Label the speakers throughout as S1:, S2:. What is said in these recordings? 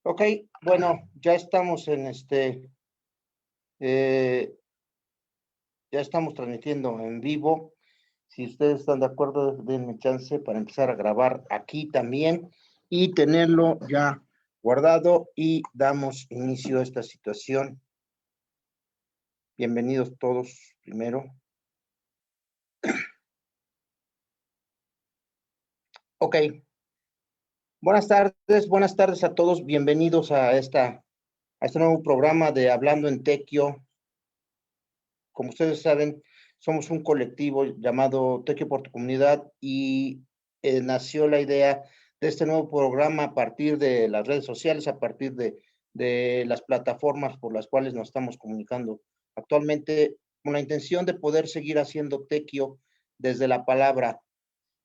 S1: Ok, bueno, ya estamos en eh, ya estamos transmitiendo en vivo. Si ustedes están de acuerdo, denme chance para empezar a grabar aquí también y tenerlo ya guardado y damos inicio a esta situación. Bienvenidos todos primero. Ok, buenas tardes a todos. Bienvenidos a este nuevo programa de Hablando en Tequio. Como ustedes saben, somos un colectivo llamado Tequio por tu Comunidad y nació la idea de este nuevo programa a partir de las redes sociales, a partir de las plataformas por las cuales nos estamos comunicando actualmente, con la intención de poder seguir haciendo Tequio desde la palabra.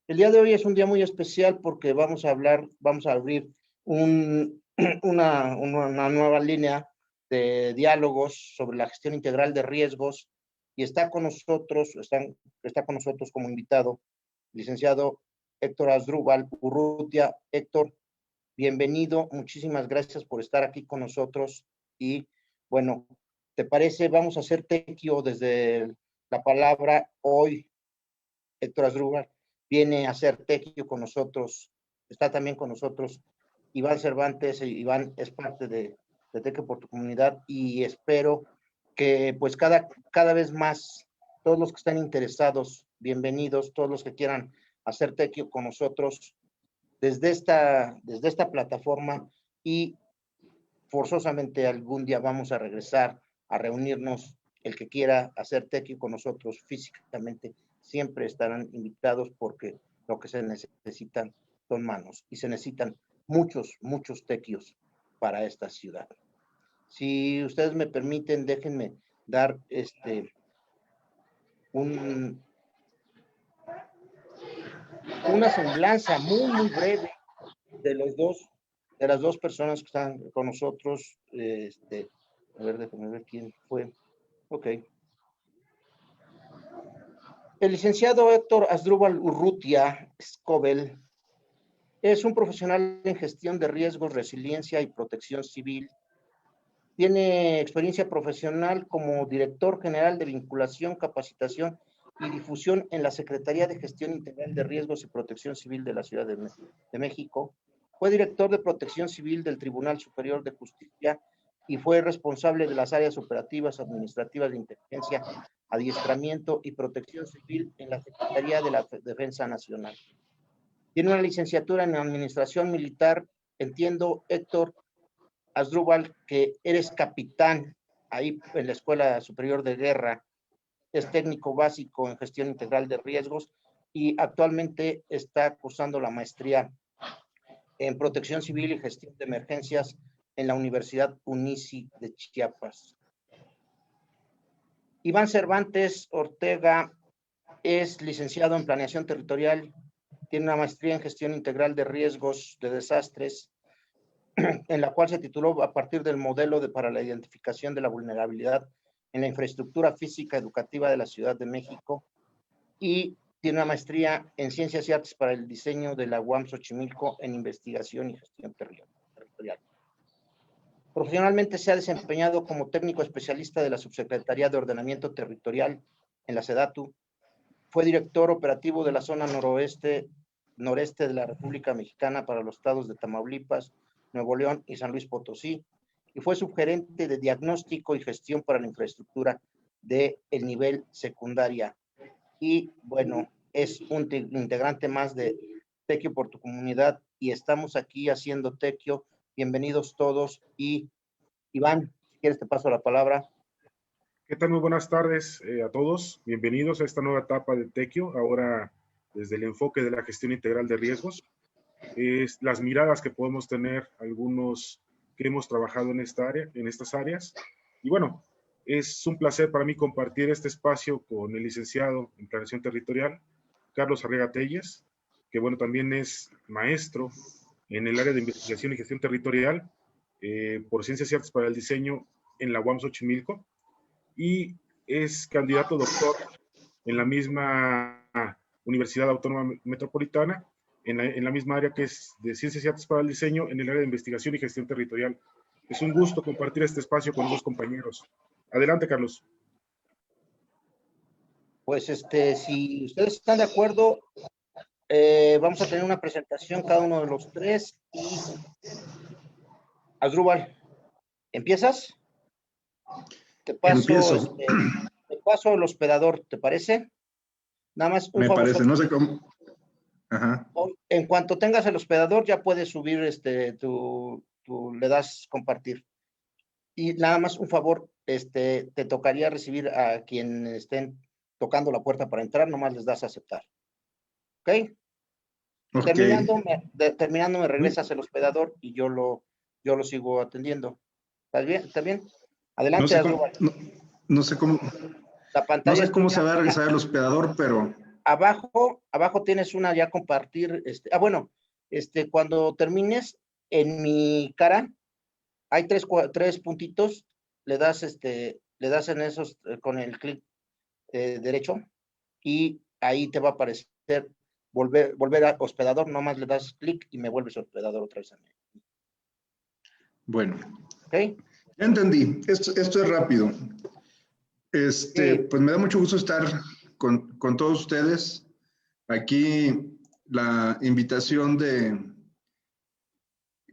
S1: El día de hoy es un día muy especial porque vamos a abrir un, una nueva línea de diálogos sobre la gestión integral de riesgos y está con nosotros como invitado licenciado Héctor Asdrúbal Urrutia. Héctor, bienvenido, muchísimas gracias por estar aquí con nosotros y bueno, ¿te parece? Vamos a hacer tequio desde la palabra hoy. Héctor Asdrúbal viene a hacer tequio con nosotros, está también con nosotros Iván Cervantes. Iván es parte de Tequio por tu Comunidad y espero que pues cada vez más todos los que están interesados, bienvenidos, todos los que quieran hacer tequio con nosotros desde esta plataforma y forzosamente algún día vamos a regresar a reunirnos. El que quiera hacer tequio con nosotros físicamente siempre estarán invitados porque lo que se necesitan son manos y se necesitan muchos tequios para esta ciudad. Si ustedes me permiten, déjenme dar un, una semblanza muy breve de de las dos personas que están con nosotros. A ver, déjenme ver quién fue. Ok. El licenciado Héctor Asdrúbal Urrutia Scobel es un profesional en gestión de riesgos, resiliencia y protección civil. Tiene experiencia profesional como director general de vinculación, capacitación y difusión en la Secretaría de Gestión Integral de Riesgos y Protección Civil de la Ciudad de México. Fue director de Protección Civil del Tribunal Superior de Justicia y fue responsable de las áreas operativas administrativas de inteligencia, adiestramiento y protección civil en la Secretaría de la Defensa Nacional. Tiene una licenciatura en Administración Militar. Entiendo, Héctor Asdrúbal, que eres capitán ahí en la Escuela Superior de Guerra, es técnico básico en gestión integral de riesgos y actualmente está cursando la maestría en protección civil y gestión de emergencias en la Universidad UNICI de Chiapas. Iván Cervantes Ortega es licenciado en planeación territorial, tiene una maestría en gestión integral de riesgos de desastres, en la cual se tituló a partir del modelo para la identificación de la vulnerabilidad en la infraestructura física educativa de la Ciudad de México y tiene una maestría en Ciencias y Artes para el diseño de la UAM Xochimilco en investigación y gestión territorial. Profesionalmente se ha desempeñado como técnico especialista de la Subsecretaría de Ordenamiento Territorial en la SEDATU. Fue director operativo de la zona noreste de la República Mexicana para los estados de Tamaulipas, Nuevo León y San Luis Potosí, y fue subgerente de diagnóstico y gestión para la infraestructura del nivel secundaria. Y bueno, es un integrante más de Tequio por tu Comunidad y estamos aquí haciendo Tequio. Bienvenidos todos y Iván, si quieres te paso la palabra.
S2: ¿Qué tal? Muy buenas tardes a todos. Bienvenidos a esta nueva etapa de Tequio, ahora desde el enfoque de la gestión integral de riesgos. Es las miradas que podemos tener algunos que hemos trabajado en esta área, en estas áreas. Y bueno, es un placer para mí compartir este espacio con el licenciado en Planeación Territorial, Carlos Arriaga Telles, que bueno, también es maestro en el área de investigación y gestión territorial por Ciencias y Artes para el Diseño en la UAM Xochimilco y es candidato doctor en la misma Universidad Autónoma Metropolitana en la misma área que es de Ciencias y Artes para el Diseño, en el área de Investigación y Gestión Territorial. Es un gusto compartir este espacio con los compañeros. Adelante, Carlos.
S1: Pues si ustedes están de acuerdo, vamos a tener una presentación cada uno de los tres y Asdrúbal, ¿empiezas? Te
S3: Empiezo.
S1: Te paso el hospedador, ¿te parece? Nada más un
S3: Me
S1: favor.
S3: parece, no sé cómo. Ajá.
S1: En cuanto tengas el hospedador, ya puedes subir le das compartir. Y nada más un favor, te tocaría recibir a quien estén tocando la puerta para entrar, nomás les das a aceptar. ¿Ok?
S3: Okay.
S1: Terminando me regresas el hospedador y yo lo sigo atendiendo. ¿Está bien? ¿Está bien? Adelante, Asdrúbal.
S3: No sé cómo.
S1: La pantalla
S3: no sé cómo se va a regresar el hospedador, pero.
S1: Abajo tienes una ya compartir. Bueno, cuando termines, en mi cara hay tres puntitos, le das en esos con el clic derecho y ahí te va a aparecer volver a hospedador, nomás le das clic y me vuelves hospedador otra vez a mí.
S3: Bueno.
S1: ¿Ok?
S3: Ya entendí. Esto es rápido. Pues me da mucho gusto estar con todos ustedes. Aquí la invitación de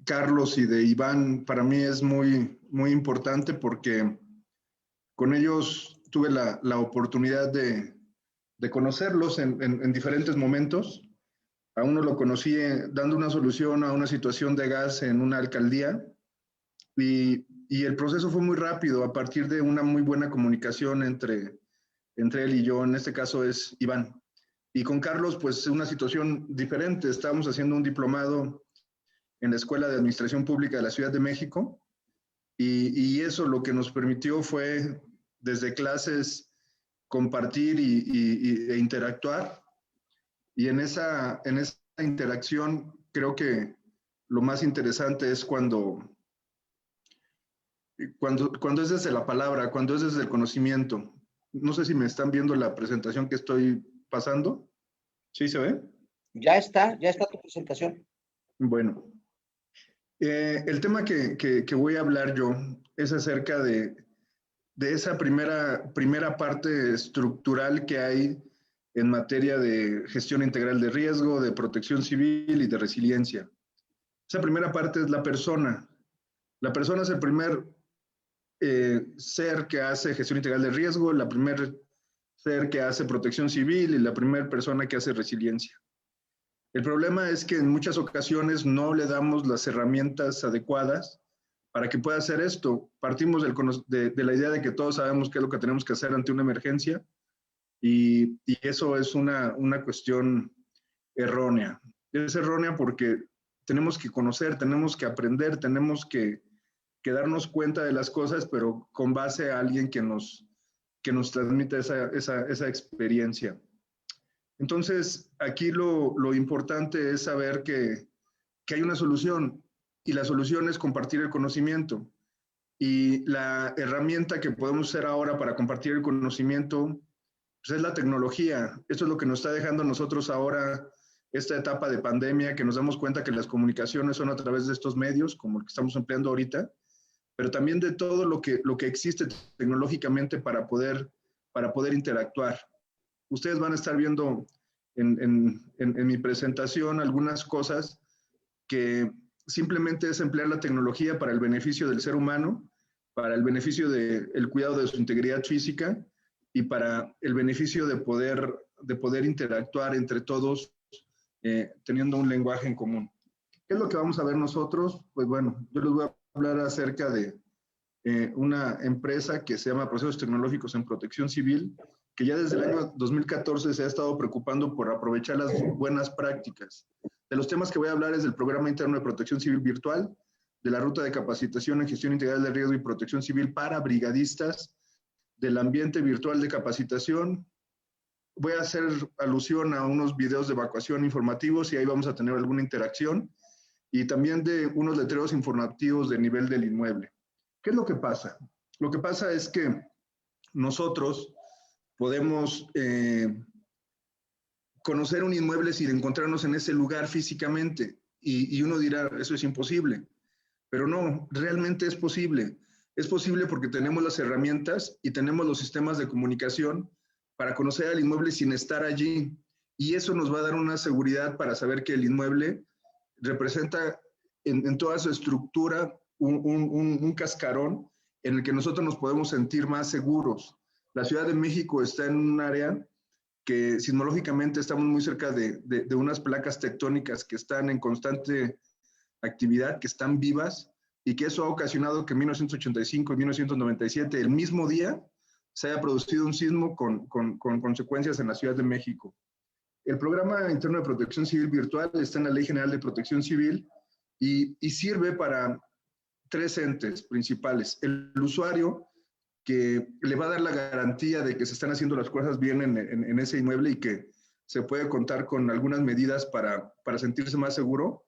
S3: Carlos y de Iván para mí es muy, muy importante porque con ellos tuve la oportunidad de conocerlos en diferentes momentos. A uno lo conocí dando una solución a una situación de gas en una alcaldía y el proceso fue muy rápido a partir de una muy buena comunicación entre él y yo. En este caso es Iván. Y con Carlos, pues una situación diferente. Estábamos haciendo un diplomado en la Escuela de Administración Pública de la Ciudad de México y eso lo que nos permitió fue desde clases compartir e interactuar. Y en esa interacción creo que lo más interesante es cuando es desde la palabra, cuando es desde el conocimiento. No sé si me están viendo la presentación que estoy pasando. ¿Sí se ve?
S1: Ya está tu presentación.
S3: Bueno, el tema que voy a hablar yo es acerca de esa primera parte estructural que hay en materia de gestión integral de riesgo, de protección civil y de resiliencia. Esa primera parte es la persona. La persona es el primer ser que hace gestión integral de riesgo, la primer ser que hace protección civil y la primera persona que hace resiliencia. El problema es que en muchas ocasiones no le damos las herramientas adecuadas para que pueda hacer esto. Partimos de la idea de que todos sabemos qué es lo que tenemos que hacer ante una emergencia y eso es una cuestión errónea. Es errónea porque tenemos que conocer, tenemos que aprender, tenemos que darnos cuenta de las cosas, pero con base a alguien que nos transmite esa experiencia. Entonces, aquí lo importante es saber que hay una solución y la solución es compartir el conocimiento. Y la herramienta que podemos usar ahora para compartir el conocimiento pues es la tecnología. Esto es lo que nos está dejando a nosotros ahora esta etapa de pandemia, que nos damos cuenta que las comunicaciones son a través de estos medios, como el que estamos empleando ahorita, pero también de todo lo que existe tecnológicamente para poder interactuar. Ustedes van a estar viendo en mi presentación algunas cosas que simplemente es emplear la tecnología para el beneficio del ser humano, para el beneficio del cuidado de su integridad física y para el beneficio de poder interactuar entre todos teniendo un lenguaje en común. ¿Qué es lo que vamos a ver nosotros? Pues bueno, yo les voy a hablar acerca de una empresa que se llama Procesos Tecnológicos en Protección Civil, que ya desde el año 2014 se ha estado preocupando por aprovechar las buenas prácticas. De los temas que voy a hablar es del Programa Interno de Protección Civil Virtual, de la Ruta de Capacitación en Gestión Integral de Riesgo y Protección Civil para brigadistas, del ambiente virtual de capacitación. Voy a hacer alusión a unos videos de evacuación informativos y ahí vamos a tener alguna interacción, y también de unos letreros informativos de nivel del inmueble. ¿Qué es lo que pasa? Lo que pasa es que nosotros podemos conocer un inmueble sin encontrarnos en ese lugar físicamente. Y uno dirá, eso es imposible. Pero no, realmente es posible. Es posible porque tenemos las herramientas y tenemos los sistemas de comunicación para conocer al inmueble sin estar allí. Y eso nos va a dar una seguridad para saber que el inmueble representa en toda su estructura un cascarón en el que nosotros nos podemos sentir más seguros. La Ciudad de México está en un área que sismológicamente estamos muy cerca de unas placas tectónicas que están en constante actividad, que están vivas, y que eso ha ocasionado que en 1985 y 1997, el mismo día, se haya producido un sismo con consecuencias en la Ciudad de México. El Programa Interno de Protección Civil Virtual está en la Ley General de Protección Civil y sirve para 3 entes principales. El usuario, que le va a dar la garantía de que se están haciendo las cosas bien en ese inmueble y que se puede contar con algunas medidas para sentirse más seguro.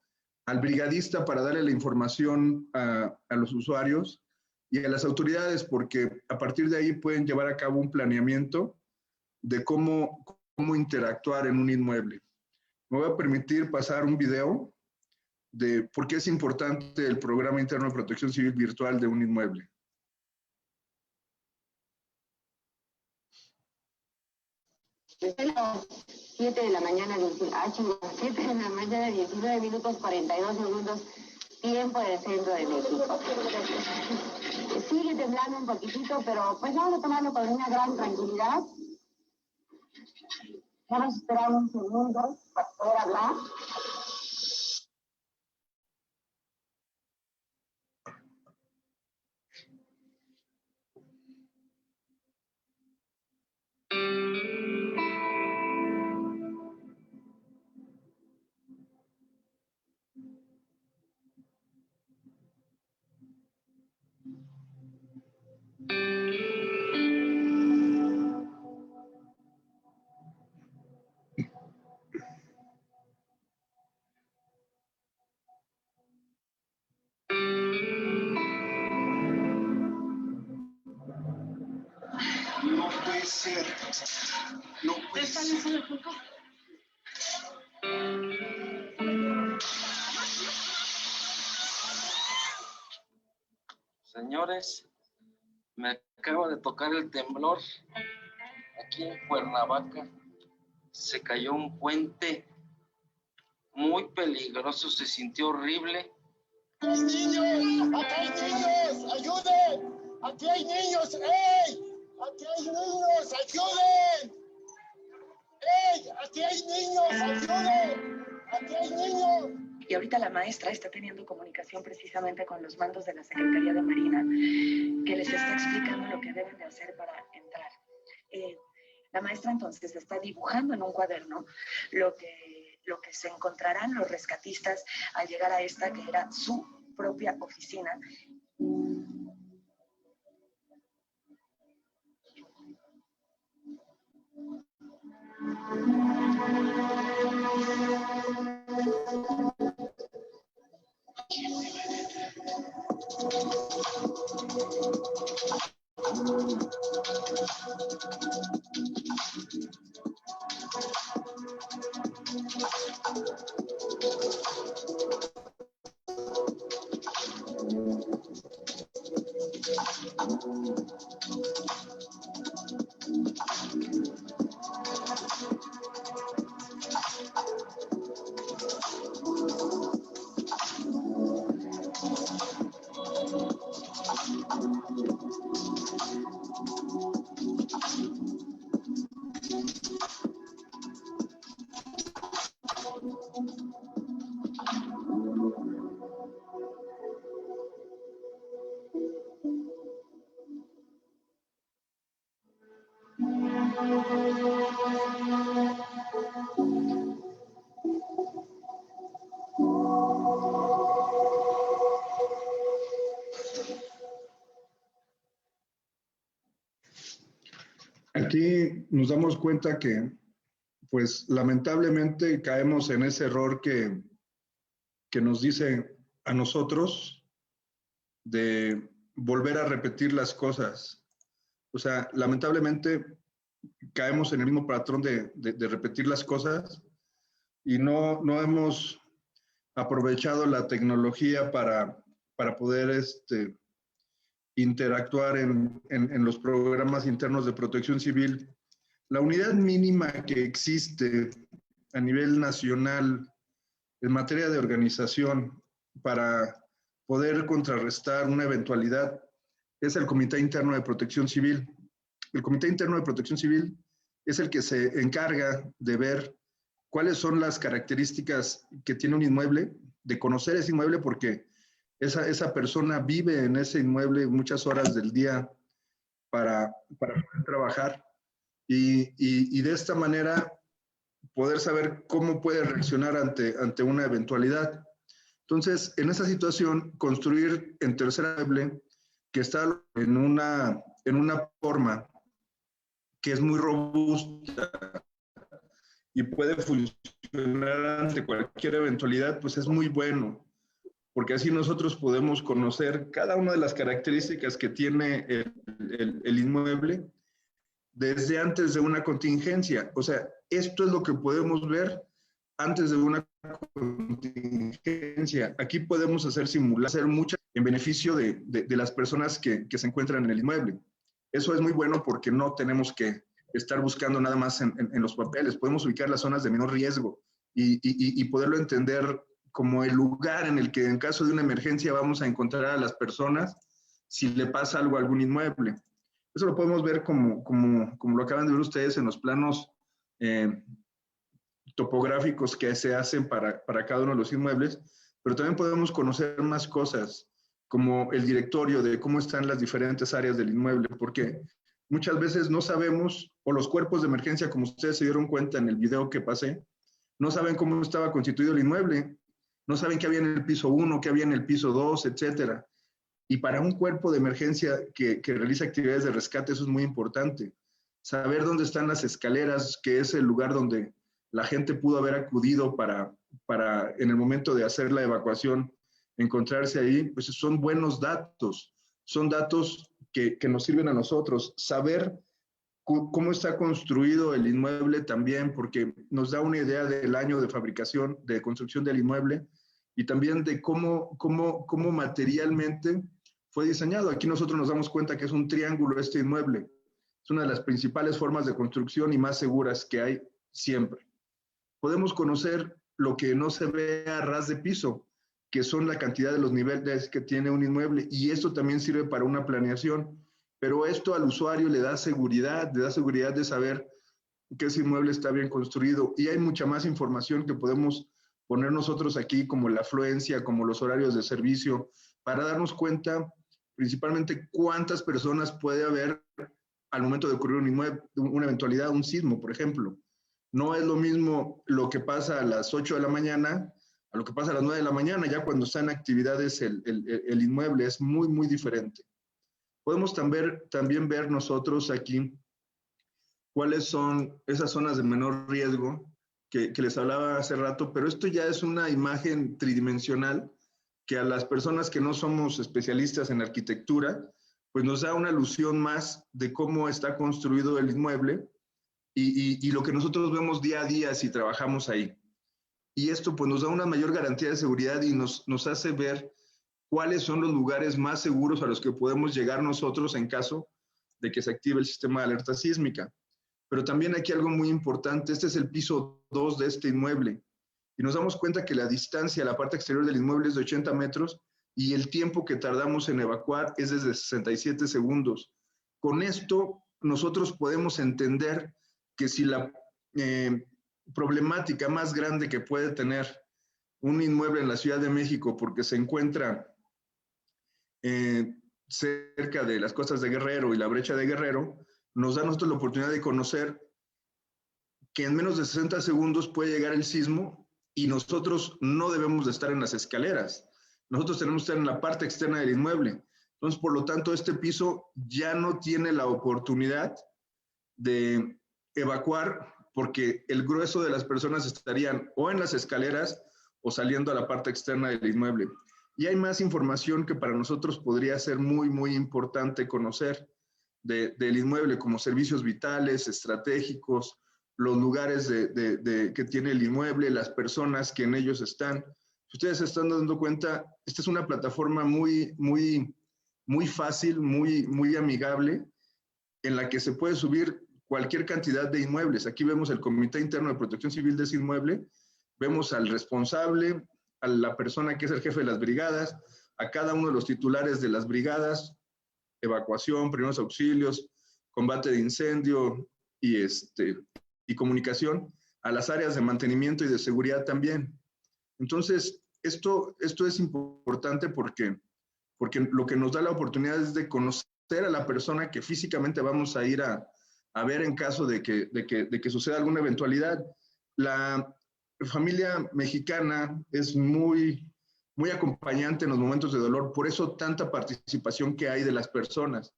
S3: Al brigadista, para darle la información a los usuarios y a las autoridades, porque a partir de ahí pueden llevar a cabo un planeamiento de cómo interactuar en un inmueble. Me voy a permitir pasar un video de por qué es importante el Programa Interno de Protección Civil Virtual de un inmueble.
S4: Desde las 7 de la mañana, 7 de la mañana, 19 minutos 42 segundos, tiempo del centro de México. Sigue temblando un poquitito, pero pues vamos a tomarlo con una gran tranquilidad. Vamos a esperar un segundo para poder hablar.
S5: No puede ser. No puede ser.
S6: Señores, me acaba de tocar el temblor. Aquí en Cuernavaca se cayó un puente muy peligroso, se sintió horrible.
S5: ¡Hay niños! ¡Acá hay niños! ¡Ayuden! ¡Aquí hay niños! ¡Ey! ¡Aquí hay niños! ¡Ayuden! ¡Ey! ¡Aquí hay niños! ¡Ayuden! ¡Aquí hay niños!
S7: Y ahorita la maestra está teniendo comunicación precisamente con los mandos de la Secretaría de Marina, que les está explicando lo que deben de hacer para entrar. La maestra entonces está dibujando en un cuaderno lo que se encontrarán los rescatistas al llegar a esta que era su propia oficina.
S3: Aquí nos damos cuenta que, pues lamentablemente caemos en ese error que nos dice a nosotros de volver a repetir las cosas. O sea, lamentablemente caemos en el mismo patrón de repetir las cosas y no hemos aprovechado la tecnología para poder interactuar en los programas internos de protección civil. La unidad mínima que existe a nivel nacional en materia de organización para poder contrarrestar una eventualidad es el Comité Interno de Protección Civil. El Comité Interno de Protección Civil es el que se encarga de ver cuáles son las características que tiene un inmueble, de conocer ese inmueble porque esa persona vive en ese inmueble muchas horas del día para poder trabajar y de esta manera poder saber cómo puede reaccionar ante una eventualidad. Entonces, en esta situación, construir en tercera inmueble que está en una forma que es muy robusta y puede funcionar ante cualquier eventualidad, pues es muy bueno, porque así nosotros podemos conocer cada una de las características que tiene el inmueble desde antes de una contingencia. O sea, esto es lo que podemos ver antes de una contingencia. Aquí podemos hacer muchas en beneficio de las personas que se encuentran en el inmueble. Eso es muy bueno porque no tenemos que estar buscando nada más en los papeles. Podemos ubicar las zonas de menor riesgo y poderlo entender como el lugar en el que en caso de una emergencia vamos a encontrar a las personas si le pasa algo a algún inmueble. Eso lo podemos ver como lo acaban de ver ustedes en los planos topográficos que se hacen para cada uno de los inmuebles, pero también podemos conocer más cosas, como el directorio de cómo están las diferentes áreas del inmueble, porque muchas veces no sabemos, o los cuerpos de emergencia, como ustedes se dieron cuenta en el video que pasé, no saben cómo estaba constituido el inmueble, no saben qué había en el piso 1, qué había en el piso 2, etcétera. Y para un cuerpo de emergencia que realiza actividades de rescate, eso es muy importante. Saber dónde están las escaleras, que es el lugar donde la gente pudo haber acudido para en el momento de hacer la evacuación, encontrarse ahí, pues son buenos datos. Son datos que nos sirven a nosotros. Saber cómo está construido el inmueble también, porque nos da una idea del año de fabricación, de construcción del inmueble, y también de cómo materialmente fue diseñado. Aquí nosotros nos damos cuenta que es un triángulo este inmueble. Es una de las principales formas de construcción y más seguras que hay siempre. Podemos conocer lo que no se ve a ras de piso, que son la cantidad de los niveles que tiene un inmueble, y esto también sirve para una planeación, pero esto al usuario le da seguridad de saber que ese inmueble está bien construido, y hay mucha más información que podemos poner nosotros aquí, como la afluencia, como los horarios de servicio, para darnos cuenta principalmente cuántas personas puede haber al momento de ocurrir una eventualidad, un sismo, por ejemplo. No es lo mismo lo que pasa a las 8 de la mañana a lo que pasa a las 9 de la mañana, ya cuando está en actividades el inmueble, es muy, muy diferente. Podemos también ver nosotros aquí cuáles son esas zonas de menor riesgo que les hablaba hace rato, pero esto ya es una imagen tridimensional que a las personas que no somos especialistas en arquitectura, pues nos da una alusión más de cómo está construido el inmueble y lo que nosotros vemos día a día si trabajamos ahí. Y esto pues nos da una mayor garantía de seguridad y nos hace ver cuáles son los lugares más seguros a los que podemos llegar nosotros en caso de que se active el sistema de alerta sísmica. Pero también aquí algo muy importante, este es el piso 2 de este inmueble, y nos damos cuenta que la distancia a la parte exterior del inmueble es de 80 metros y el tiempo que tardamos en evacuar es desde 67 segundos. Con esto nosotros podemos entender que si la problemática más grande que puede tener un inmueble en la Ciudad de México porque se encuentra cerca de las costas de Guerrero y la brecha de Guerrero, nos da a nosotros la oportunidad de conocer que en menos de 60 segundos puede llegar el sismo y nosotros no debemos de estar en las escaleras. Nosotros tenemos que estar en la parte externa del inmueble. Entonces, por lo tanto, este piso ya no tiene la oportunidad de evacuar porque el grueso de las personas estarían o en las escaleras o saliendo a la parte externa del inmueble. Y hay más información que para nosotros podría ser muy, muy importante conocer. del inmueble, como servicios vitales, estratégicos, los lugares que tiene el inmueble, las personas que en ellos están. Si ustedes se están dando cuenta, esta es una plataforma muy fácil, muy amigable, en la que se puede subir cualquier cantidad de inmuebles. Aquí vemos el Comité Interno de Protección Civil de ese inmueble, vemos al responsable, a la persona que es el jefe de las brigadas, a cada uno de los titulares de las brigadas, evacuación, primeros auxilios, combate de incendio y comunicación, a las áreas de mantenimiento y de seguridad también. Entonces, esto es importante porque lo que nos da la oportunidad es de conocer a la persona que físicamente vamos a ir a ver en caso de que suceda alguna eventualidad. La familia mexicana es muy acompañante en los momentos de dolor, por eso tanta participación que hay de las personas.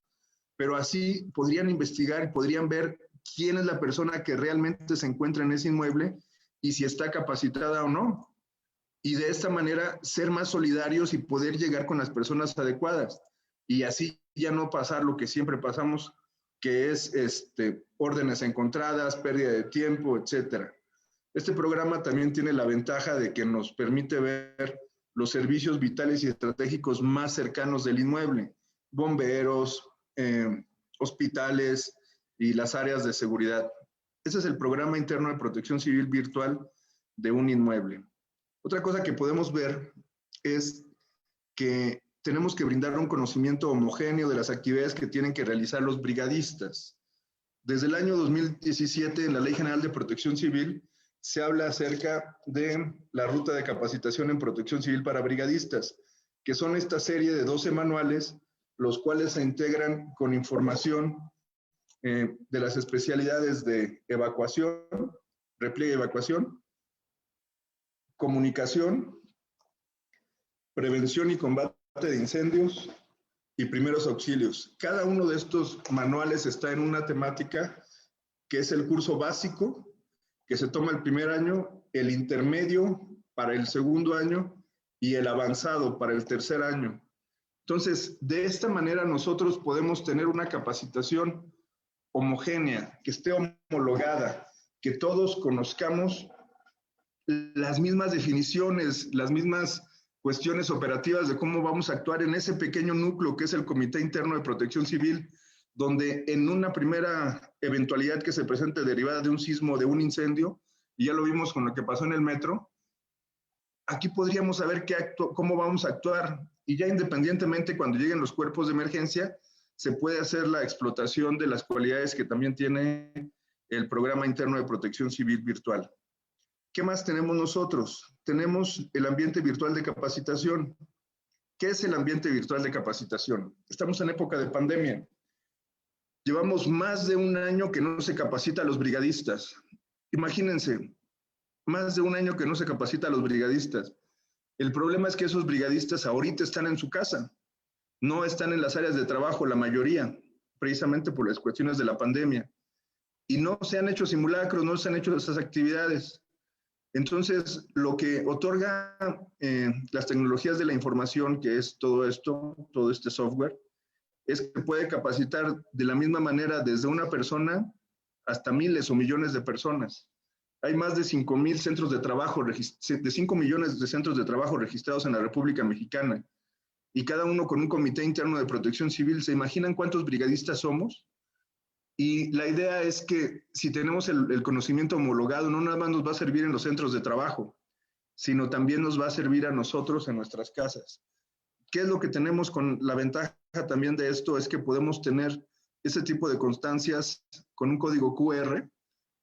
S3: Pero así podrían investigar y podrían ver quién es la persona que realmente se encuentra en ese inmueble y si está capacitada o no. Y de esta manera ser más solidarios y poder llegar con las personas adecuadas. Y así ya no pasar lo que siempre pasamos, que es órdenes encontradas, pérdida de tiempo, etc. Este programa también tiene la ventaja de que nos permite ver los servicios vitales y estratégicos más cercanos del inmueble, bomberos, hospitales y las áreas de seguridad. Ese es el programa interno de protección civil virtual de un inmueble. Otra cosa que podemos ver es que tenemos que brindar un conocimiento homogéneo de las actividades que tienen que realizar los brigadistas. Desde el año 2017, en la Ley General de Protección Civil, se habla acerca de la ruta de capacitación en protección civil para brigadistas, que son esta serie de 12 manuales, los cuales se integran con información de las especialidades de evacuación, repliegue y evacuación, comunicación, prevención y combate de incendios y primeros auxilios. Cada uno de estos manuales está en una temática que es el curso básico, que se toma el primer año, el intermedio para el segundo año y el avanzado para el tercer año. Entonces, de esta manera nosotros podemos tener una capacitación homogénea, que esté homologada, que todos conozcamos las mismas definiciones, las mismas cuestiones operativas de cómo vamos a actuar en ese pequeño núcleo que es el Comité Interno de Protección Civil, donde en una primera eventualidad que se presente derivada de un sismo, de un incendio, y ya lo vimos con lo que pasó en el metro, aquí podríamos saber cómo vamos a actuar, y ya independientemente cuando lleguen los cuerpos de emergencia, se puede hacer la explotación de las cualidades que también tiene el Programa Interno de Protección Civil Virtual. ¿Qué más tenemos nosotros? Tenemos el ambiente virtual de capacitación. ¿Qué es el ambiente virtual de capacitación? Estamos en época de pandemia. Llevamos más de un año que no se capacita a los brigadistas. Imagínense, más de un año que no se capacita a los brigadistas. El problema es que esos brigadistas ahorita están en su casa. No están en las áreas de trabajo, la mayoría, precisamente por las cuestiones de la pandemia. Y no se han hecho simulacros, no se han hecho esas actividades. Entonces, lo que otorga las tecnologías de la información, que es todo esto, todo este software, es que puede capacitar de la misma manera desde una persona hasta miles o millones de personas. Hay más de 5,000 centros de trabajo, de 5 millones de centros de trabajo registrados en la República Mexicana, y cada uno con un comité interno de protección civil. ¿Se imaginan cuántos brigadistas somos? Y la idea es que si tenemos el conocimiento homologado, no nada más nos va a servir en los centros de trabajo, sino también nos va a servir a nosotros en nuestras casas. ¿Qué es lo que tenemos con la ventaja también de esto? Es que podemos tener ese tipo de constancias con un código QR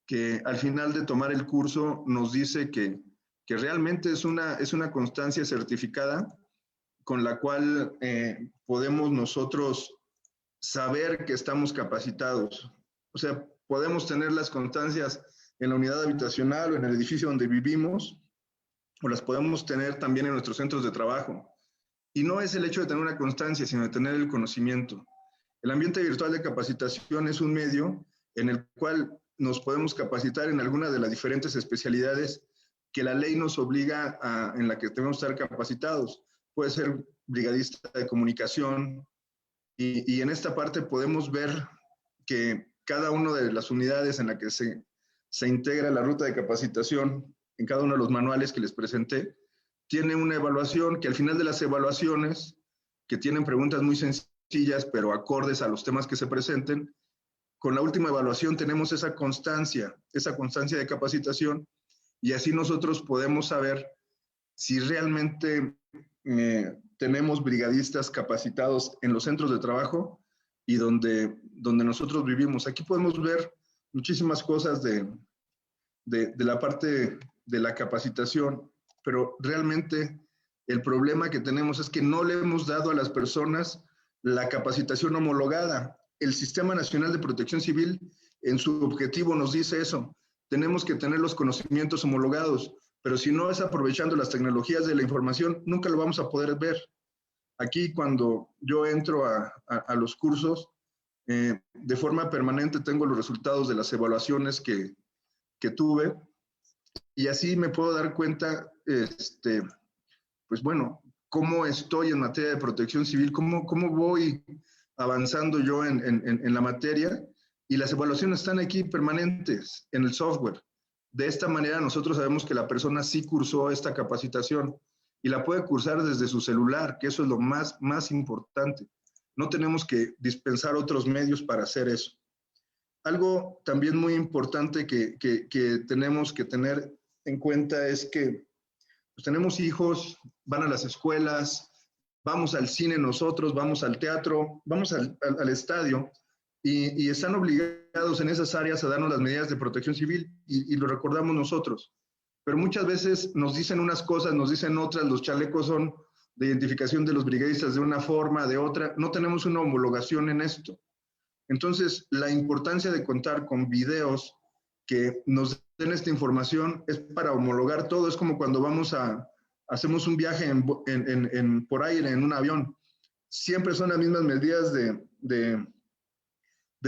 S3: que al final de tomar el curso nos dice que realmente es una constancia certificada con la cual podemos nosotros saber que estamos capacitados. O sea, podemos tener las constancias en la unidad habitacional o en el edificio donde vivimos, o las podemos tener también en nuestros centros de trabajo. Y no es el hecho de tener una constancia, sino de tener el conocimiento. El ambiente virtual de capacitación es un medio en el cual nos podemos capacitar en alguna de las diferentes especialidades que la ley nos obliga en la que tenemos que estar capacitados. Puede ser brigadista de comunicación, y en esta parte podemos ver que cada una de las unidades en la que se integra la ruta de capacitación, en cada uno de los manuales que les presenté, tiene una evaluación que al final de las evaluaciones, que tienen preguntas muy sencillas, pero acordes a los temas que se presenten, con la última evaluación tenemos esa constancia de capacitación, y así nosotros podemos saber si realmente tenemos brigadistas capacitados en los centros de trabajo y donde nosotros vivimos. Aquí podemos ver muchísimas cosas de la parte de la capacitación, pero realmente el problema que tenemos es que no le hemos dado a las personas la capacitación homologada. El Sistema Nacional de Protección Civil en su objetivo nos dice eso. Tenemos que tener los conocimientos homologados, pero si no es aprovechando las tecnologías de la información, nunca lo vamos a poder ver. Aquí cuando yo entro a los cursos, de forma permanente tengo los resultados de las evaluaciones que tuve, y así me puedo dar cuenta, pues bueno, cómo estoy en materia de protección civil, cómo voy avanzando yo en la materia, y las evaluaciones están aquí permanentes en el software. De esta manera nosotros sabemos que la persona sí cursó esta capacitación y la puede cursar desde su celular, que eso es lo más importante. No tenemos que dispensar otros medios para hacer eso. Algo también muy importante que tenemos que tener en cuenta es que pues, tenemos hijos, van a las escuelas, vamos al cine nosotros, vamos al teatro, vamos al estadio, y están obligados en esas áreas a darnos las medidas de protección civil, y lo recordamos nosotros. Pero muchas veces nos dicen unas cosas, nos dicen otras, los chalecos son de identificación de los brigadistas de una forma, de otra, no tenemos una homologación en esto. Entonces, la importancia de contar con videos que nos den esta información es para homologar todo. Es como cuando hacemos un viaje por aire en un avión. Siempre son las mismas medidas de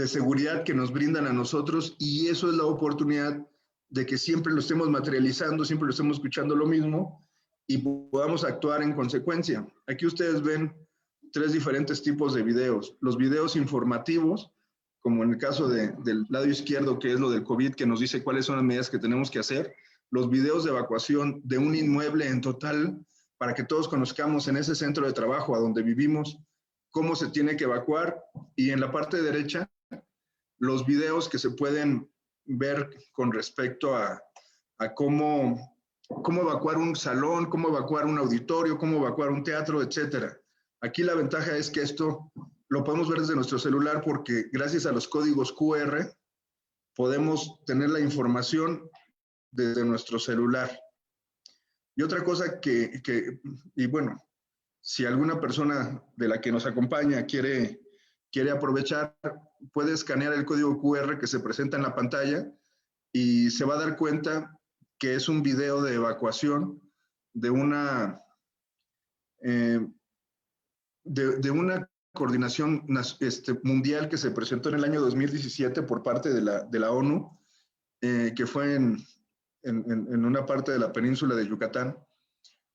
S3: seguridad que nos brindan a nosotros, y eso es la oportunidad de que siempre lo estemos materializando, siempre lo estemos escuchando lo mismo y podamos actuar en consecuencia. Aquí ustedes ven 3 diferentes tipos de videos. Los videos informativos, como en el caso del lado izquierdo, que es lo del COVID, que nos dice cuáles son las medidas que tenemos que hacer. Los videos de evacuación de un inmueble en total, para que todos conozcamos en ese centro de trabajo a donde vivimos cómo se tiene que evacuar. Y en la parte derecha, los videos que se pueden ver con respecto a cómo evacuar un salón, cómo evacuar un auditorio, cómo evacuar un teatro, etcétera. Aquí la ventaja es que esto lo podemos ver desde nuestro celular, porque gracias a los códigos QR podemos tener la información desde nuestro celular. Y otra cosa y bueno, si alguna persona de la que nos acompaña quiere aprovechar, puede escanear el código QR que se presenta en la pantalla y se va a dar cuenta que es un video de evacuación de una coordinación mundial que se presentó en el año 2017 por parte de la ONU, que fue en una parte de la península de Yucatán,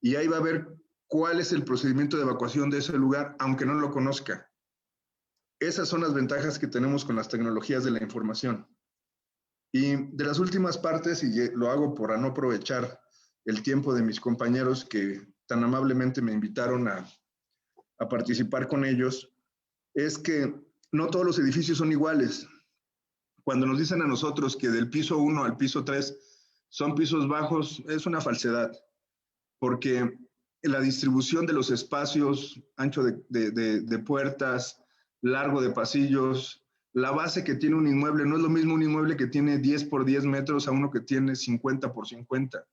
S3: y ahí va a ver cuál es el procedimiento de evacuación de ese lugar, aunque no lo conozca. Esas son las ventajas que tenemos con las tecnologías de la información. Y de las últimas partes, y lo hago por no aprovechar el tiempo de mis compañeros que tan amablemente me invitaron a participar con ellos, es que no todos los edificios son iguales. Cuando nos dicen a nosotros que del piso 1 al piso 3 son pisos bajos, es una falsedad, porque la distribución de los espacios, ancho de puertas, largo de pasillos, la base que tiene un inmueble, no es lo mismo un inmueble que tiene 10 por 10 metros a uno que tiene 50 por 50.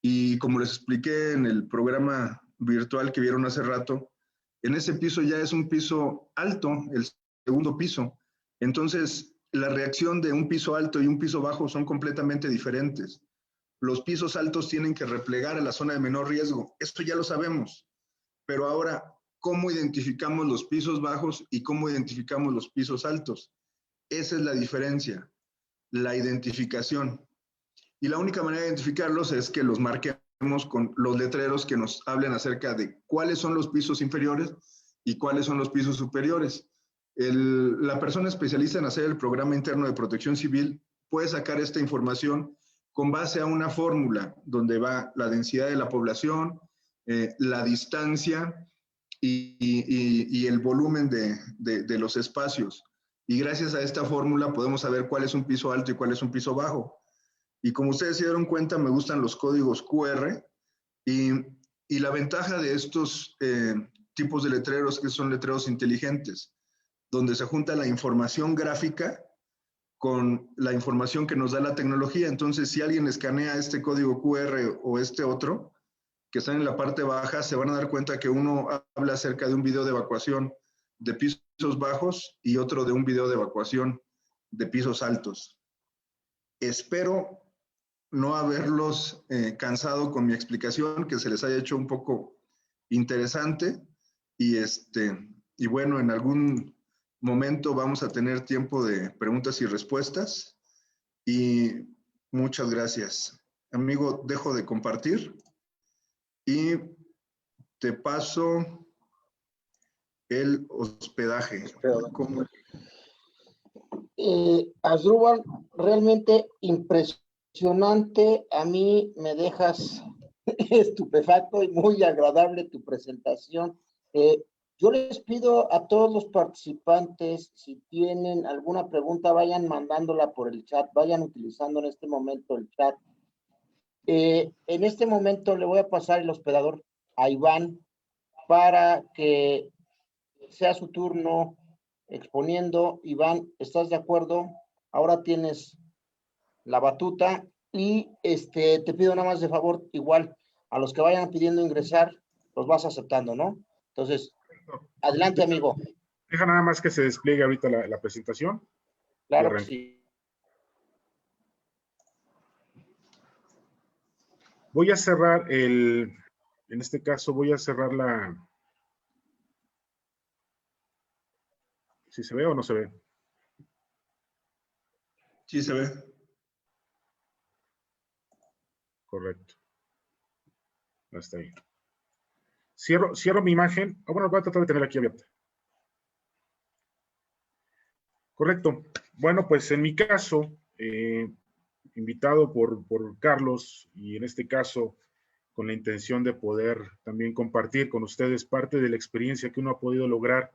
S3: Y como les expliqué en el programa virtual que vieron hace rato, en ese piso ya es un piso alto, el segundo piso. Entonces, la reacción de un piso alto y un piso bajo son completamente diferentes. Los pisos altos tienen que replegar a la zona de menor riesgo. Esto ya lo sabemos. Pero ahora, ¿cómo identificamos los pisos bajos y cómo identificamos los pisos altos? Esa es la diferencia, la identificación. Y la única manera de identificarlos es que los marquemos con los letreros que nos hablen acerca de cuáles son los pisos inferiores y cuáles son los pisos superiores. La persona especialista en hacer el programa interno de protección civil puede sacar esta información con base a una fórmula donde va la densidad de la población, la distancia y el volumen de los espacios. Y gracias a esta fórmula podemos saber cuál es un piso alto y cuál es un piso bajo. Y como ustedes se dieron cuenta, me gustan los códigos QR y la ventaja de estos tipos de letreros, que son letreros inteligentes, donde se junta la información gráfica con la información que nos da la tecnología. Entonces, si alguien escanea este código QR o este otro, que están en la parte baja, se van a dar cuenta que uno habla acerca de un video de evacuación de pisos bajos y otro de un video de evacuación de pisos altos. Espero no haberlos cansado con mi explicación, que se les haya hecho un poco interesante y bueno, en algún momento vamos a tener tiempo de preguntas y respuestas y muchas gracias. Amigo, dejo de compartir y te paso el hospedaje.
S1: Asdrúbal, realmente impresionante. A mí me dejas estupefacto y muy agradable tu presentación. Yo les pido a todos los participantes, si tienen alguna pregunta, vayan mandándola por el chat, vayan utilizando en este momento el chat. En este momento le voy a pasar el hospedador a Iván para que sea su turno exponiendo. Iván, ¿estás de acuerdo? Ahora tienes la batuta y te pido nada más de favor, igual, a los que vayan pidiendo ingresar, los vas aceptando, ¿no? Entonces, adelante, amigo.
S2: Deja nada más que se despliegue ahorita la presentación.
S1: Claro que sí.
S2: Voy a cerrar en este caso voy a cerrar ¿sí se ve o no se ve?
S3: Sí se ve.
S2: Correcto. Hasta ahí. Cierro mi imagen. Bueno, voy a tratar de tener aquí abierta. Correcto. Bueno, pues en mi caso, invitado por Carlos, y en este caso con la intención de poder también compartir con ustedes parte de la experiencia que uno ha podido lograr,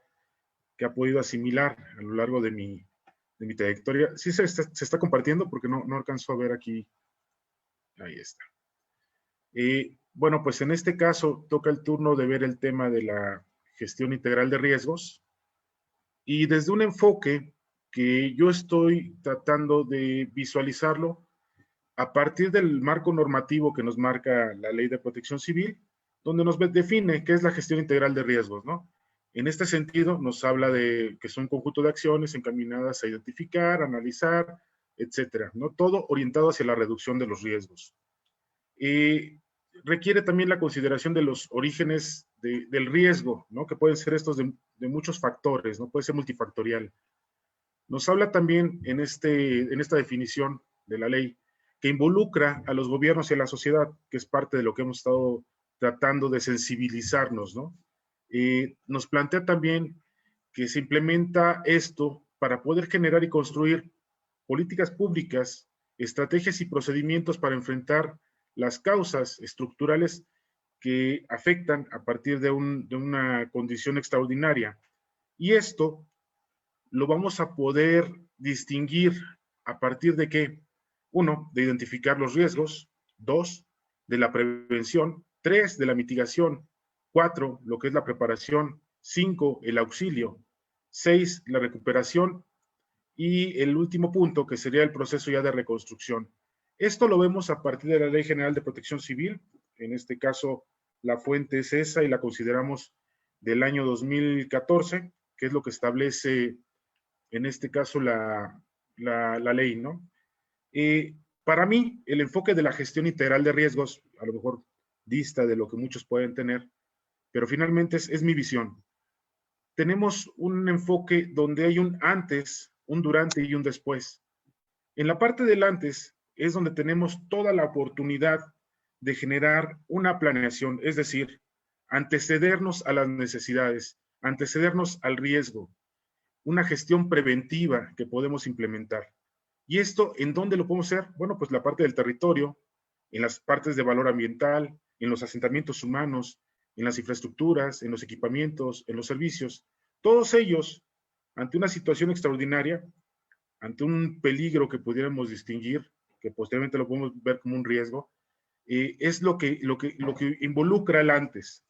S2: que ha podido asimilar a lo largo de mi trayectoria. Sí se está compartiendo porque no alcanzo a ver aquí. Ahí está. Bueno, pues en este caso toca el turno de ver el tema de la gestión integral de riesgos y desde un enfoque que yo estoy tratando de visualizarlo a partir del marco normativo que nos marca la Ley de Protección Civil, donde nos define qué es la gestión integral de riesgos, ¿no? En este sentido, nos habla de que son un conjunto de acciones encaminadas a identificar, analizar, etcétera, ¿no? Todo orientado hacia la reducción de los riesgos. Requiere también la consideración de los orígenes del riesgo, ¿no? Que pueden ser estos de muchos factores, ¿no? Puede ser multifactorial. Nos habla también en esta definición de la ley que involucra a los gobiernos y a la sociedad, que es parte de lo que hemos estado tratando de sensibilizarnos, ¿no? Nos plantea también que se implementa esto para poder generar y construir políticas públicas, estrategias y procedimientos para enfrentar las causas estructurales que afectan a partir de una condición extraordinaria. Y esto lo vamos a poder distinguir a partir de ¿qué? 1, de identificar los riesgos. 2, de la prevención. 3, de la mitigación. 4, lo que es la preparación. 5, el auxilio. 6, la recuperación. Y el último punto, que sería el proceso ya de reconstrucción. Esto lo vemos a partir de la Ley General de Protección Civil. En este caso, la fuente es esa y la consideramos del año 2014, que es lo que establece, en este caso, la ley, ¿no? Para mí, el enfoque de la gestión integral de riesgos, a lo mejor dista de lo que muchos pueden tener, pero finalmente es mi visión. Tenemos un enfoque donde hay un antes, un durante y un después. En la parte del antes es donde tenemos toda la oportunidad de generar una planeación, es decir, antecedernos a las necesidades, antecedernos al riesgo, una gestión preventiva que podemos implementar. ¿Y esto en dónde lo podemos hacer? Bueno, pues la parte del territorio, en las partes de valor ambiental, en los asentamientos humanos, en las infraestructuras, en los equipamientos, en los servicios. Todos ellos, ante una situación extraordinaria, ante un peligro que pudiéramos distinguir, que posteriormente lo podemos ver como un riesgo, es lo que involucra el antes.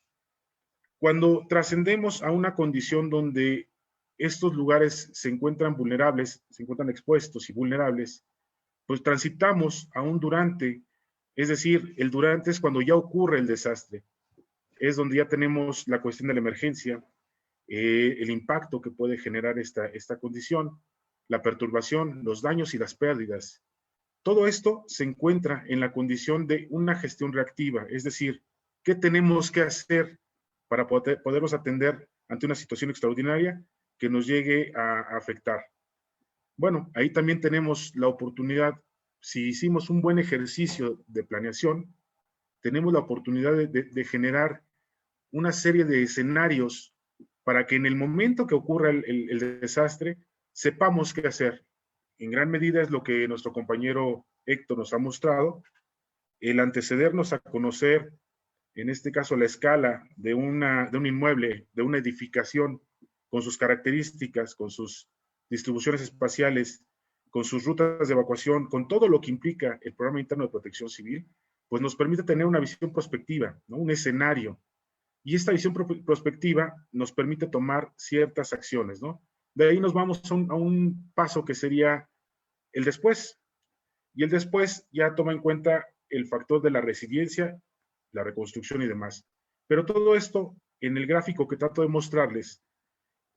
S2: Cuando trascendemos a una condición donde estos lugares se encuentran vulnerables, se encuentran expuestos y vulnerables, pues transitamos a un durante, es decir, el durante es cuando ya ocurre el desastre, es donde ya tenemos la cuestión de la emergencia, el impacto que puede generar esta condición, la perturbación, los daños y las pérdidas. Todo esto se encuentra en la condición de una gestión reactiva, es decir, ¿qué tenemos que hacer para podernos atender ante una situación extraordinaria que nos llegue a afectar? Bueno, ahí también tenemos la oportunidad, si hicimos un buen ejercicio de planeación, tenemos la oportunidad de generar una serie de escenarios para que en el momento que ocurra el desastre, sepamos qué hacer. En gran medida es lo que nuestro compañero Héctor nos ha mostrado, el antecedernos a conocer, en este caso, la escala de un inmueble, de una edificación, con sus características, con sus distribuciones espaciales, con sus rutas de evacuación, con todo lo que implica el Programa Interno de Protección Civil, pues nos permite tener una visión prospectiva, ¿no? Un escenario. Y esta visión prospectiva nos permite tomar ciertas acciones, ¿no? De ahí nos vamos a un paso que sería el después. Y el después ya toma en cuenta el factor de la resiliencia, la reconstrucción y demás. Pero todo esto, en el gráfico que trato de mostrarles,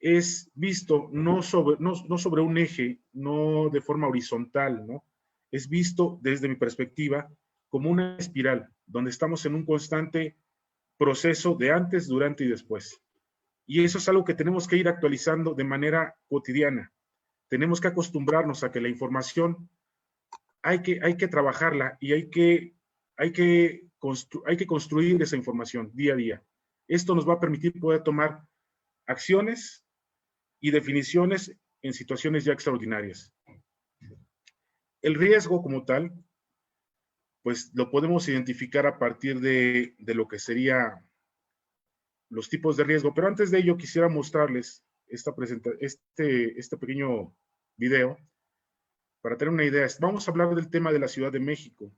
S2: es visto no sobre un eje, no de forma horizontal, ¿no? Es visto desde mi perspectiva como una espiral, donde estamos en un constante proceso de antes, durante y después. Y eso es algo que tenemos que ir actualizando de manera cotidiana. Tenemos que acostumbrarnos a que la información hay que trabajarla y hay que construir esa información día a día. Esto nos va a permitir poder tomar acciones y definiciones en situaciones ya extraordinarias. El riesgo como tal, pues lo podemos identificar a partir de lo que sería los tipos de riesgo, pero antes de ello quisiera mostrarles este pequeño video para tener una idea. Vamos a hablar del tema de la Ciudad de México.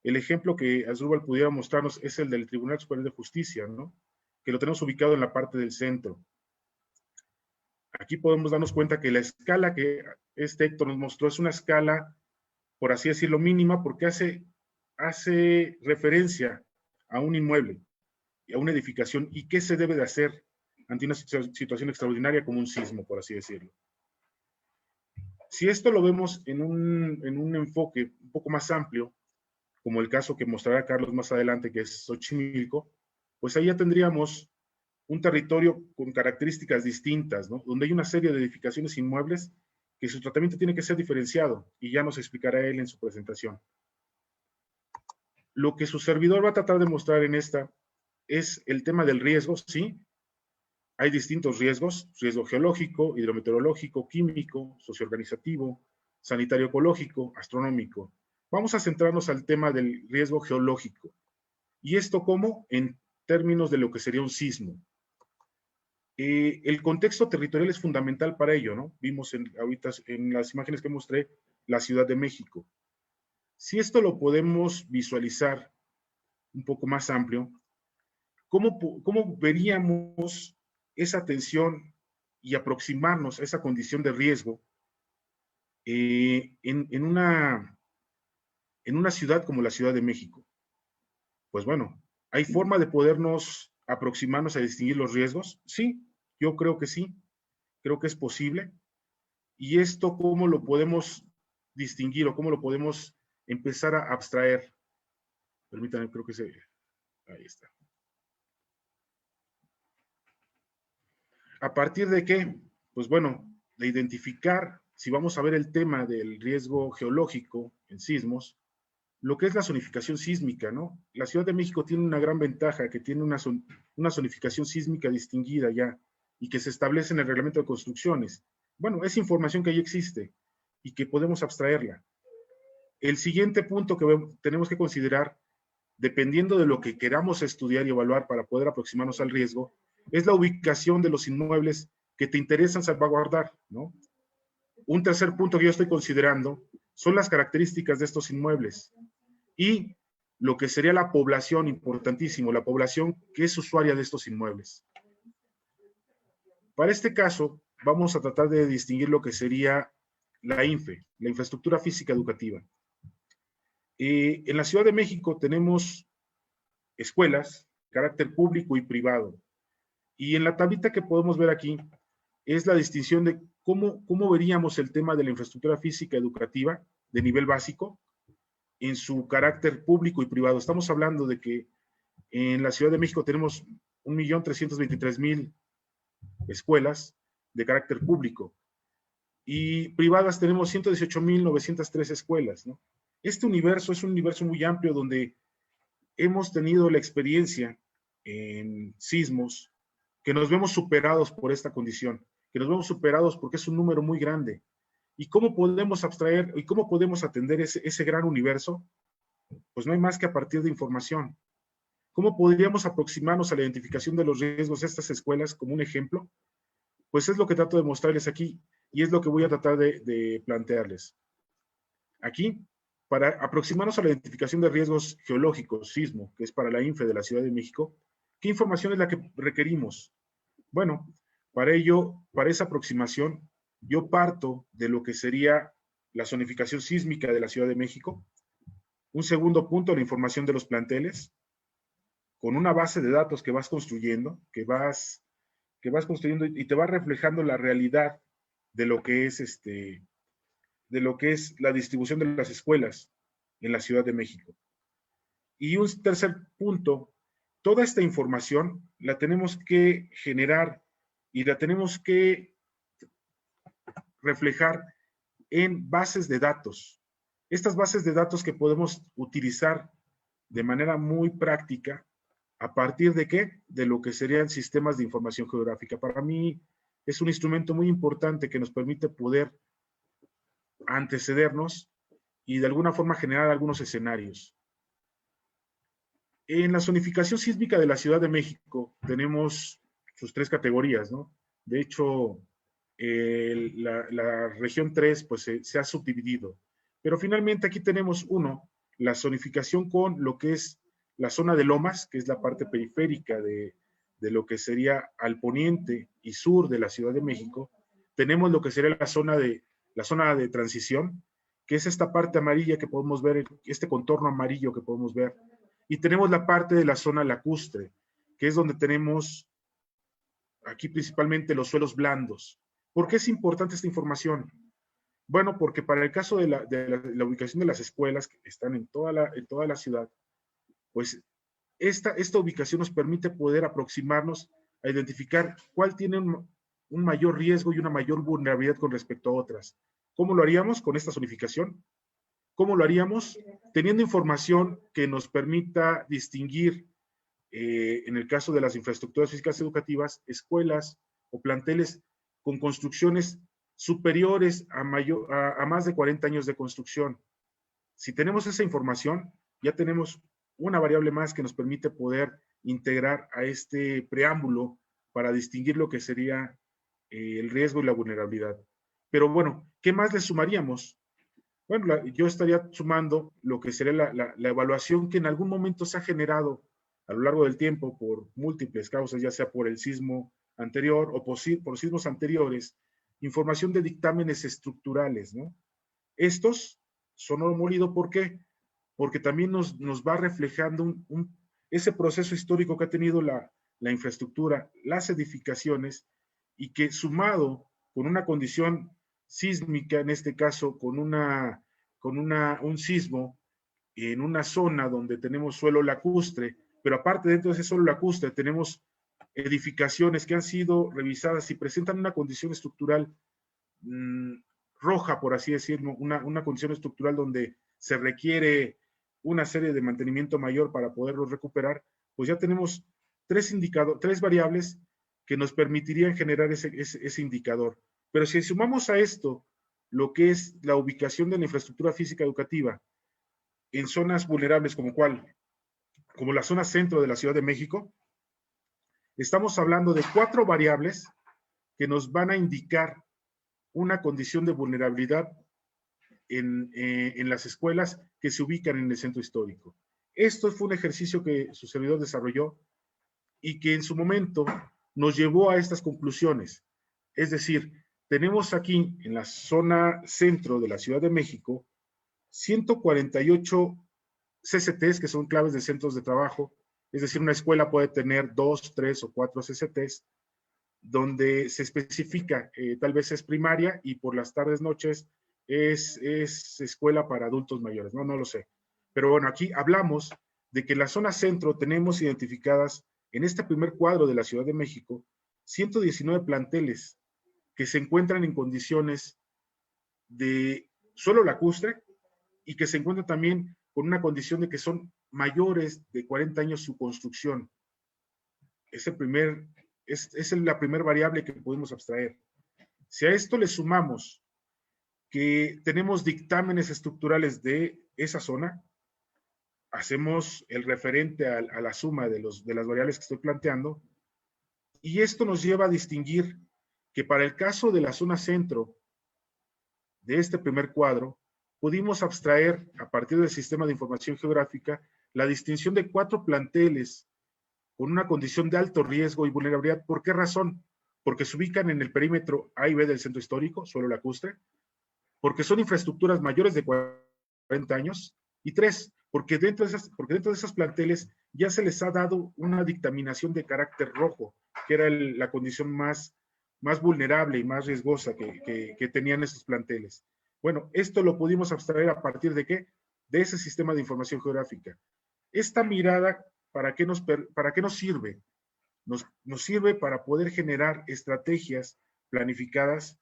S2: El ejemplo que Asdrúbal pudiera mostrarnos es el del Tribunal Superior de Justicia, ¿no? Que lo tenemos ubicado en la parte del centro. Aquí podemos darnos cuenta que la escala que Héctor nos mostró es una escala, por así decirlo, mínima, porque hace referencia a un inmueble, a una edificación, y qué se debe de hacer ante una situación extraordinaria como un sismo, por así decirlo. Si esto lo vemos en un enfoque un poco más amplio, como el caso que mostrará Carlos más adelante, que es Xochimilco, pues ahí ya tendríamos un territorio con características distintas, ¿no? Donde hay una serie de edificaciones inmuebles que su tratamiento tiene que ser diferenciado, y ya nos explicará él en su presentación. Lo que su servidor va a tratar de mostrar en esta es el tema del riesgo, ¿sí? Hay distintos riesgos: riesgo geológico, hidrometeorológico, químico, socioorganizativo, sanitario ecológico, astronómico. Vamos a centrarnos al tema del riesgo geológico. ¿Y esto cómo? En términos de lo que sería un sismo. El contexto territorial es fundamental para ello, ¿no? Vimos ahorita en las imágenes que mostré la Ciudad de México. Si esto lo podemos visualizar un poco más amplio, ¿cómo veríamos esa tensión y aproximarnos a esa condición de riesgo en una ciudad como la Ciudad de México? Pues bueno, ¿hay forma de podernos aproximarnos a distinguir los riesgos? Sí, yo creo que sí, creo que es posible. ¿Y esto cómo lo podemos distinguir o cómo lo podemos empezar a abstraer? Permítanme, creo que ahí está. ¿A partir de qué? Pues bueno, de identificar, si vamos a ver el tema del riesgo geológico en sismos, lo que es la zonificación sísmica, ¿no? La Ciudad de México tiene una gran ventaja, que tiene una zonificación sísmica distinguida ya. y que se establece en el reglamento de construcciones. Bueno, es información que ya existe y que podemos abstraerla. El siguiente punto que tenemos que considerar, dependiendo de lo que queramos estudiar y evaluar para poder aproximarnos al riesgo, es la ubicación de los inmuebles que te interesan salvaguardar, ¿no? Un tercer punto que yo estoy considerando son las características de estos inmuebles y lo que sería la población, importantísimo, la población que es usuaria de estos inmuebles. Para este caso, vamos a tratar de distinguir lo que sería la INFE, la infraestructura física educativa. En la Ciudad de México tenemos escuelas de carácter público y privado. Y en la tablita que podemos ver aquí es la distinción de cómo veríamos el tema de la infraestructura física educativa de nivel básico en su carácter público y privado. Estamos hablando de que en la Ciudad de México tenemos 1.323.000 escuelas de carácter público y privadas tenemos 118.903 escuelas, ¿no? Este universo es un universo muy amplio donde hemos tenido la experiencia en sismos que nos vemos superados por esta condición, que nos vemos superados porque es un número muy grande. ¿Y cómo podemos abstraer y cómo podemos atender ese gran universo? Pues no hay más que a partir de información. ¿Cómo podríamos aproximarnos a la identificación de los riesgos de estas escuelas como un ejemplo? Pues es lo que trato de mostrarles aquí y es lo que voy a tratar de plantearles. Aquí, para aproximarnos a la identificación de riesgos geológicos, sismo, que es para la INFE de la Ciudad de México, ¿qué información es la que requerimos? Bueno, para ello, para esa aproximación, yo parto de lo que sería la zonificación sísmica de la Ciudad de México. Un segundo punto, la información de los planteles, con una base de datos que vas construyendo, que vas construyendo y te va reflejando la realidad de lo que es la distribución de las escuelas en la Ciudad de México. Y un tercer punto, toda esta información la tenemos que generar y la tenemos que reflejar en bases de datos. Estas bases de datos que podemos utilizar de manera muy práctica, ¿a partir de qué? De lo que serían sistemas de información geográfica. Para mí es un instrumento muy importante que nos permite poder antecedernos y de alguna forma generar algunos escenarios. En la zonificación sísmica de la Ciudad de México tenemos sus tres categorías, ¿no? De hecho, la región 3 pues se ha subdividido. Pero finalmente aquí tenemos la zonificación con lo que es la zona de Lomas, que es la parte periférica de lo que sería al poniente y sur de la Ciudad de México. Tenemos lo que sería la zona de transición, que es esta parte amarilla que podemos ver, este contorno amarillo que podemos ver. Y tenemos la parte de la zona lacustre, que es donde tenemos aquí principalmente los suelos blandos. ¿Por qué es importante esta información? Bueno, porque para el caso de la ubicación de las escuelas que están en toda la ciudad, pues esta ubicación nos permite poder aproximarnos a identificar cuál tiene un mayor riesgo y una mayor vulnerabilidad con respecto a otras. ¿Cómo lo haríamos con esta zonificación? ¿Cómo lo haríamos? Teniendo información que nos permita distinguir, en el caso de las infraestructuras físicas educativas, escuelas o planteles con construcciones superiores a más de 40 años de construcción. Si tenemos esa información, ya tenemos una variable más que nos permite poder integrar a este preámbulo para distinguir lo que sería el riesgo y la vulnerabilidad. Pero bueno, ¿qué más le sumaríamos? Bueno, yo estaría sumando lo que sería la evaluación que en algún momento se ha generado a lo largo del tiempo por múltiples causas, ya sea por el sismo anterior o por sismos anteriores, información de dictámenes estructurales, ¿no? Estos son oro molido, ¿por qué? Porque también nos va reflejando ese proceso histórico que ha tenido la infraestructura, las edificaciones, y que sumado con una condición sísmica, en este caso con un sismo en una zona donde tenemos suelo lacustre, pero aparte dentro de ese suelo lacustre tenemos edificaciones que han sido revisadas y presentan una condición estructural roja, por así decirlo, una condición estructural donde se requiere una serie de mantenimiento mayor para poderlos recuperar, pues ya tenemos tres variables que nos permitirían generar ese indicador. Pero si sumamos a esto lo que es la ubicación de la infraestructura física educativa en zonas vulnerables como la zona centro de la Ciudad de México, estamos hablando de 4 variables que nos van a indicar una condición de vulnerabilidad en las escuelas que se ubican en el centro histórico. Esto fue un ejercicio que su servidor desarrolló y que en su momento nos llevó a estas conclusiones. Es decir, tenemos aquí en la zona centro de la Ciudad de México 148 CCTs, que son claves de centros de trabajo. Es decir, una escuela puede tener 2, 3 o 4 CCTs, donde se especifica, tal vez es primaria y por las tardes, noches es escuela para adultos mayores, no lo sé. Pero bueno, aquí hablamos de que en la zona centro tenemos identificadas en este primer cuadro de la Ciudad de México 119 planteles que se encuentran en condiciones de suelo lacustre y que se encuentran también con una condición de que son mayores de 40 años su construcción. Es la primera variable que podemos abstraer. Si a esto le sumamos que tenemos dictámenes estructurales de esa zona, hacemos el referente a la suma de las variables que estoy planteando, y esto nos lleva a distinguir que para el caso de la zona centro de este primer cuadro, pudimos abstraer a partir del sistema de información geográfica la distinción de 4 planteles con una condición de alto riesgo y vulnerabilidad. ¿Por qué razón? Porque se ubican en el perímetro A y B del centro histórico, suelo lacustre, porque son infraestructuras mayores de 40 años, y 3, porque dentro de esas planteles ya se les ha dado una dictaminación de carácter rojo, que era la condición más vulnerable y más riesgosa que tenían estos planteles. Bueno, esto lo pudimos abstraer a partir de ¿qué? De ese sistema de información geográfica. Esta mirada, ¿para qué nos sirve? Nos sirve para poder generar estrategias planificadas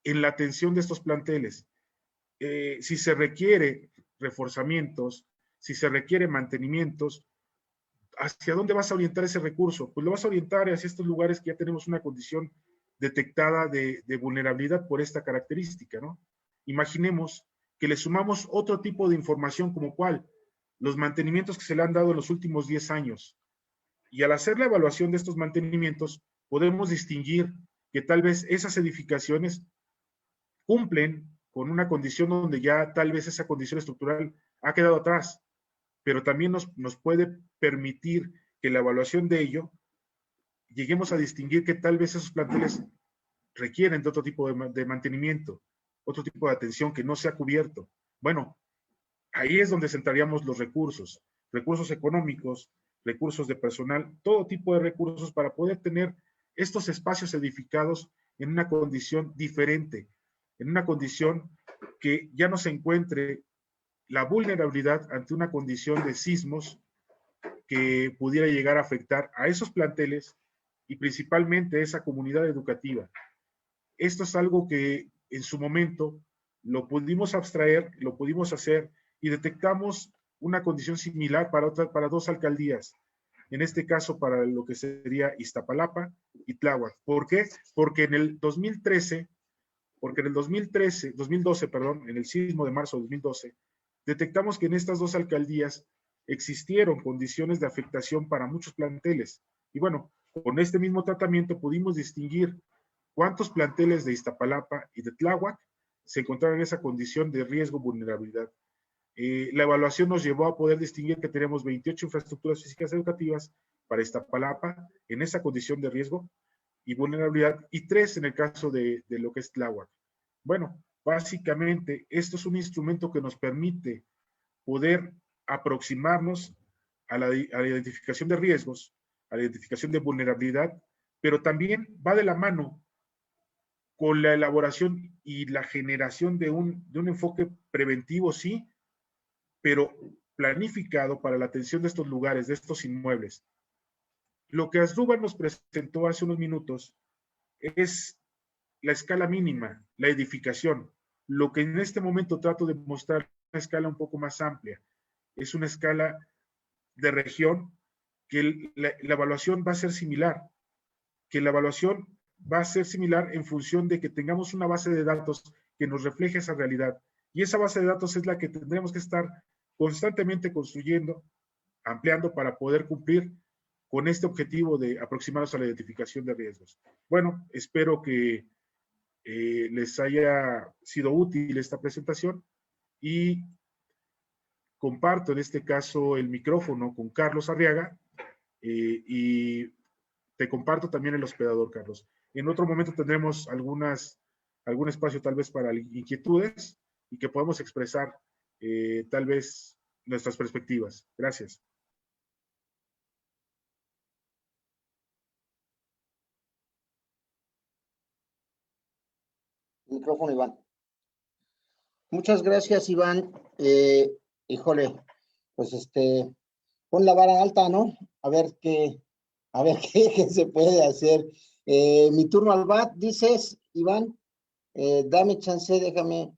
S2: en la atención de estos planteles. Si se requiere reforzamientos, si se requiere mantenimientos, ¿hacia dónde vas a orientar ese recurso? Pues lo vas a orientar hacia estos lugares que ya tenemos una condición detectada de vulnerabilidad por esta característica, ¿no? Imaginemos que le sumamos otro tipo de información como cuál, los mantenimientos que se le han dado en los últimos 10 años. Y al hacer la evaluación de estos mantenimientos, podemos distinguir que tal vez esas edificaciones cumplen con una condición donde ya tal vez esa condición estructural ha quedado atrás, pero también nos puede permitir que la evaluación de ello lleguemos a distinguir que tal vez esos planteles requieren de otro tipo de mantenimiento, otro tipo de atención que no se ha cubierto. Bueno, ahí es donde centraríamos los recursos económicos, recursos de personal, todo tipo de recursos para poder tener estos espacios edificados en una condición diferente, en una condición que ya no se encuentre la vulnerabilidad ante una condición de sismos que pudiera llegar a afectar a esos planteles y principalmente a esa comunidad educativa. Esto es algo que en su momento lo pudimos abstraer, lo pudimos hacer y detectamos una condición similar para 2 alcaldías. En este caso, para lo que sería Iztapalapa y Tláhuac. ¿Por qué? Porque en el 2012, en el sismo de marzo de 2012, detectamos que en estas 2 alcaldías existieron condiciones de afectación para muchos planteles. Y bueno, con este mismo tratamiento pudimos distinguir cuántos planteles de Iztapalapa y de Tláhuac se encontraban en esa condición de riesgo vulnerabilidad. La evaluación nos llevó a poder distinguir que tenemos 28 infraestructuras físicas educativas para Iztapalapa en esa condición de riesgo y vulnerabilidad, y 3 en el caso de lo que es Tláhuac. Bueno, básicamente esto es un instrumento que nos permite poder aproximarnos a la identificación de riesgos, a la identificación de vulnerabilidad, pero también va de la mano con la elaboración y la generación de un enfoque preventivo, sí, pero planificado para la atención de estos lugares, de estos inmuebles. Lo que Asdrúbal nos presentó hace unos minutos es la escala mínima, la edificación. Lo que en este momento trato de mostrar es una escala un poco más amplia. Es una escala de región que la evaluación va a ser similar. que la evaluación va a ser similar en función de que tengamos una base de datos que nos refleje esa realidad. Y esa base de datos es la que tendremos que estar constantemente construyendo, ampliando para poder cumplir con este objetivo de aproximarnos a la identificación de riesgos. Bueno, espero que les haya sido útil esta presentación y comparto en este caso el micrófono con Carlos Arriaga y te comparto también el hospedador, Carlos. En otro momento tendremos algún espacio tal vez para inquietudes y que podamos expresar tal vez nuestras perspectivas. Gracias.
S1: Micrófono, Iván. Muchas gracias, Iván. Híjole, pues pon la vara alta, ¿no? A ver qué qué se puede hacer. Mi turno al bat, dices, Iván. Dame chance, déjame.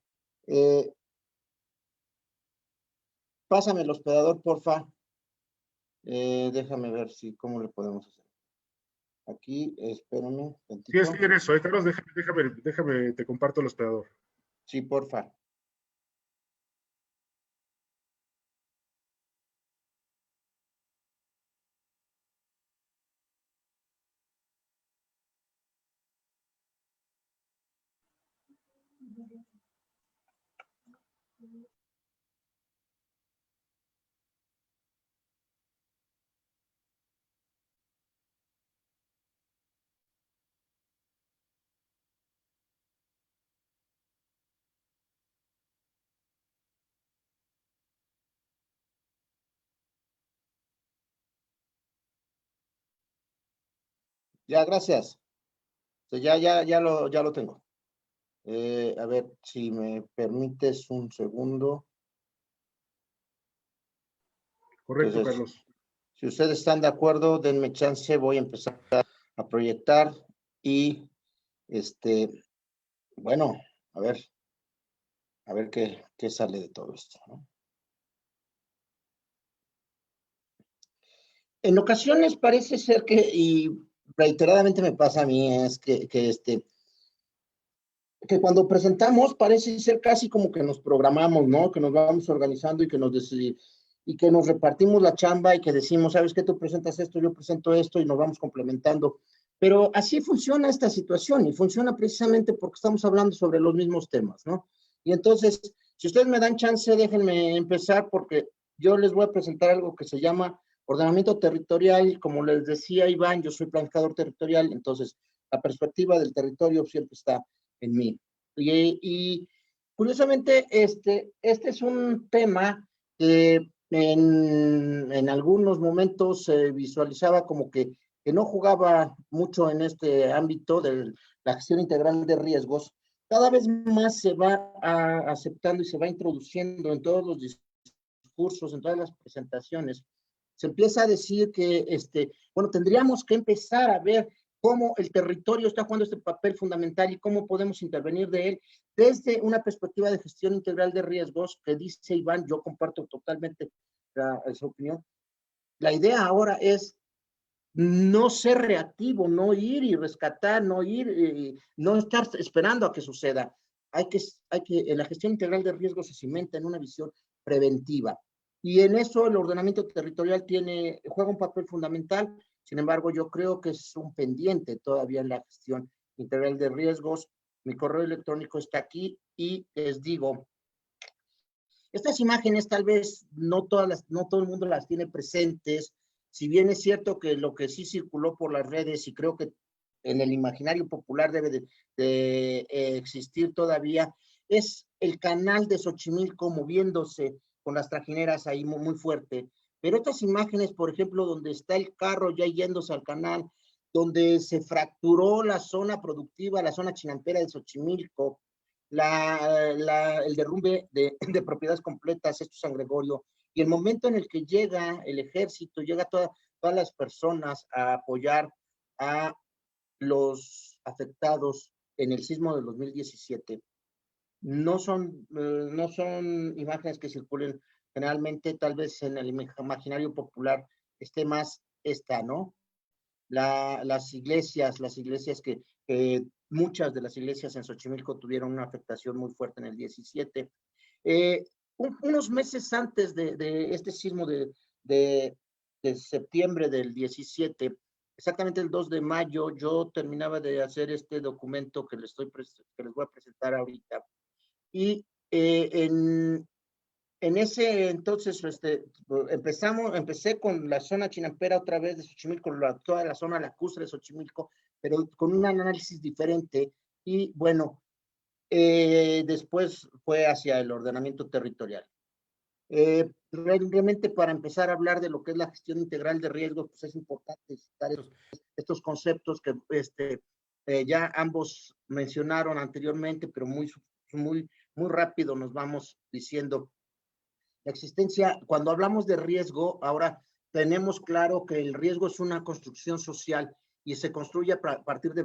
S1: Pásame el hospedador, porfa. Déjame ver cómo le podemos hacer. Aquí, espérame.
S2: Sí, estoy en eso, Carlos, déjame, te comparto el hospedador.
S1: Sí, porfa. Ya, gracias. Ya lo tengo. A ver, si me permites un segundo.
S2: Correcto,
S1: Entonces,
S2: Carlos.
S1: si ustedes están de acuerdo, denme chance, voy a empezar a proyectar y, bueno, a ver qué sale de todo esto, ¿no? En ocasiones parece ser que, y reiteradamente me pasa a mí, es que cuando presentamos parece ser casi como que nos programamos, ¿no? Que nos vamos organizando y que nos repartimos la chamba y que decimos, ¿sabes qué? Tú presentas esto, yo presento esto y nos vamos complementando. Pero así funciona esta situación y funciona precisamente porque estamos hablando sobre los mismos temas, ¿no? Y entonces, si ustedes me dan chance, déjenme empezar porque yo les voy a presentar algo que se llama ordenamiento territorial. Como les decía Iván, yo soy planificador territorial, entonces la perspectiva del territorio siempre está en mí. Y curiosamente, este es un tema que en algunos momentos se visualizaba como que no jugaba mucho en este ámbito de la gestión integral de riesgos. Cada vez más se va aceptando y se va introduciendo en todos los discursos, en todas las presentaciones. Se empieza a decir que, bueno, tendríamos que empezar a ver cómo el territorio está jugando este papel fundamental y cómo podemos intervenir de él desde una perspectiva de gestión integral de riesgos, que dice Iván, yo comparto totalmente esa opinión. La idea ahora es no ser reactivo, no ir y rescatar, no estar esperando a que suceda. Hay que la gestión integral de riesgos se cimenta en una visión preventiva. Y en eso el ordenamiento territorial juega un papel fundamental. Sin embargo, yo creo que es un pendiente todavía en la gestión integral de riesgos. Mi correo electrónico está aquí y les digo, estas imágenes tal vez no todo el mundo las tiene presentes, si bien es cierto que lo que sí circuló por las redes y creo que en el imaginario popular debe de existir todavía, es el canal de Xochimilco moviéndose con las trajineras ahí muy fuerte. Pero estas imágenes, por ejemplo, donde está el carro ya yéndose al canal, donde se fracturó la zona productiva, la zona chinampera de Xochimilco, el derrumbe de propiedades completas, esto es San Gregorio, y el momento en el que llega el ejército, llega todas las personas a apoyar a los afectados en el sismo del 2017, no son imágenes que circulen generalmente, tal vez en el imaginario popular esté más esta, ¿no? las iglesias que muchas de las iglesias en Xochimilco tuvieron una afectación muy fuerte en el 17. Unos meses antes de este sismo de septiembre del 17, exactamente el 2 de mayo, yo terminaba de hacer este documento que les voy a presentar ahorita. Y en ese entonces empecé con la zona chinampera otra vez de Xochimilco, toda la zona lacustre de Xochimilco, pero con un análisis diferente. Y bueno, después fue hacia el ordenamiento territorial. Realmente para empezar a hablar de lo que es la gestión integral de riesgos, pues es importante citar estos conceptos que ya ambos mencionaron anteriormente, pero muy rápido nos vamos diciendo. La existencia, cuando hablamos de riesgo, ahora tenemos claro que el riesgo es una construcción social y se construye a partir de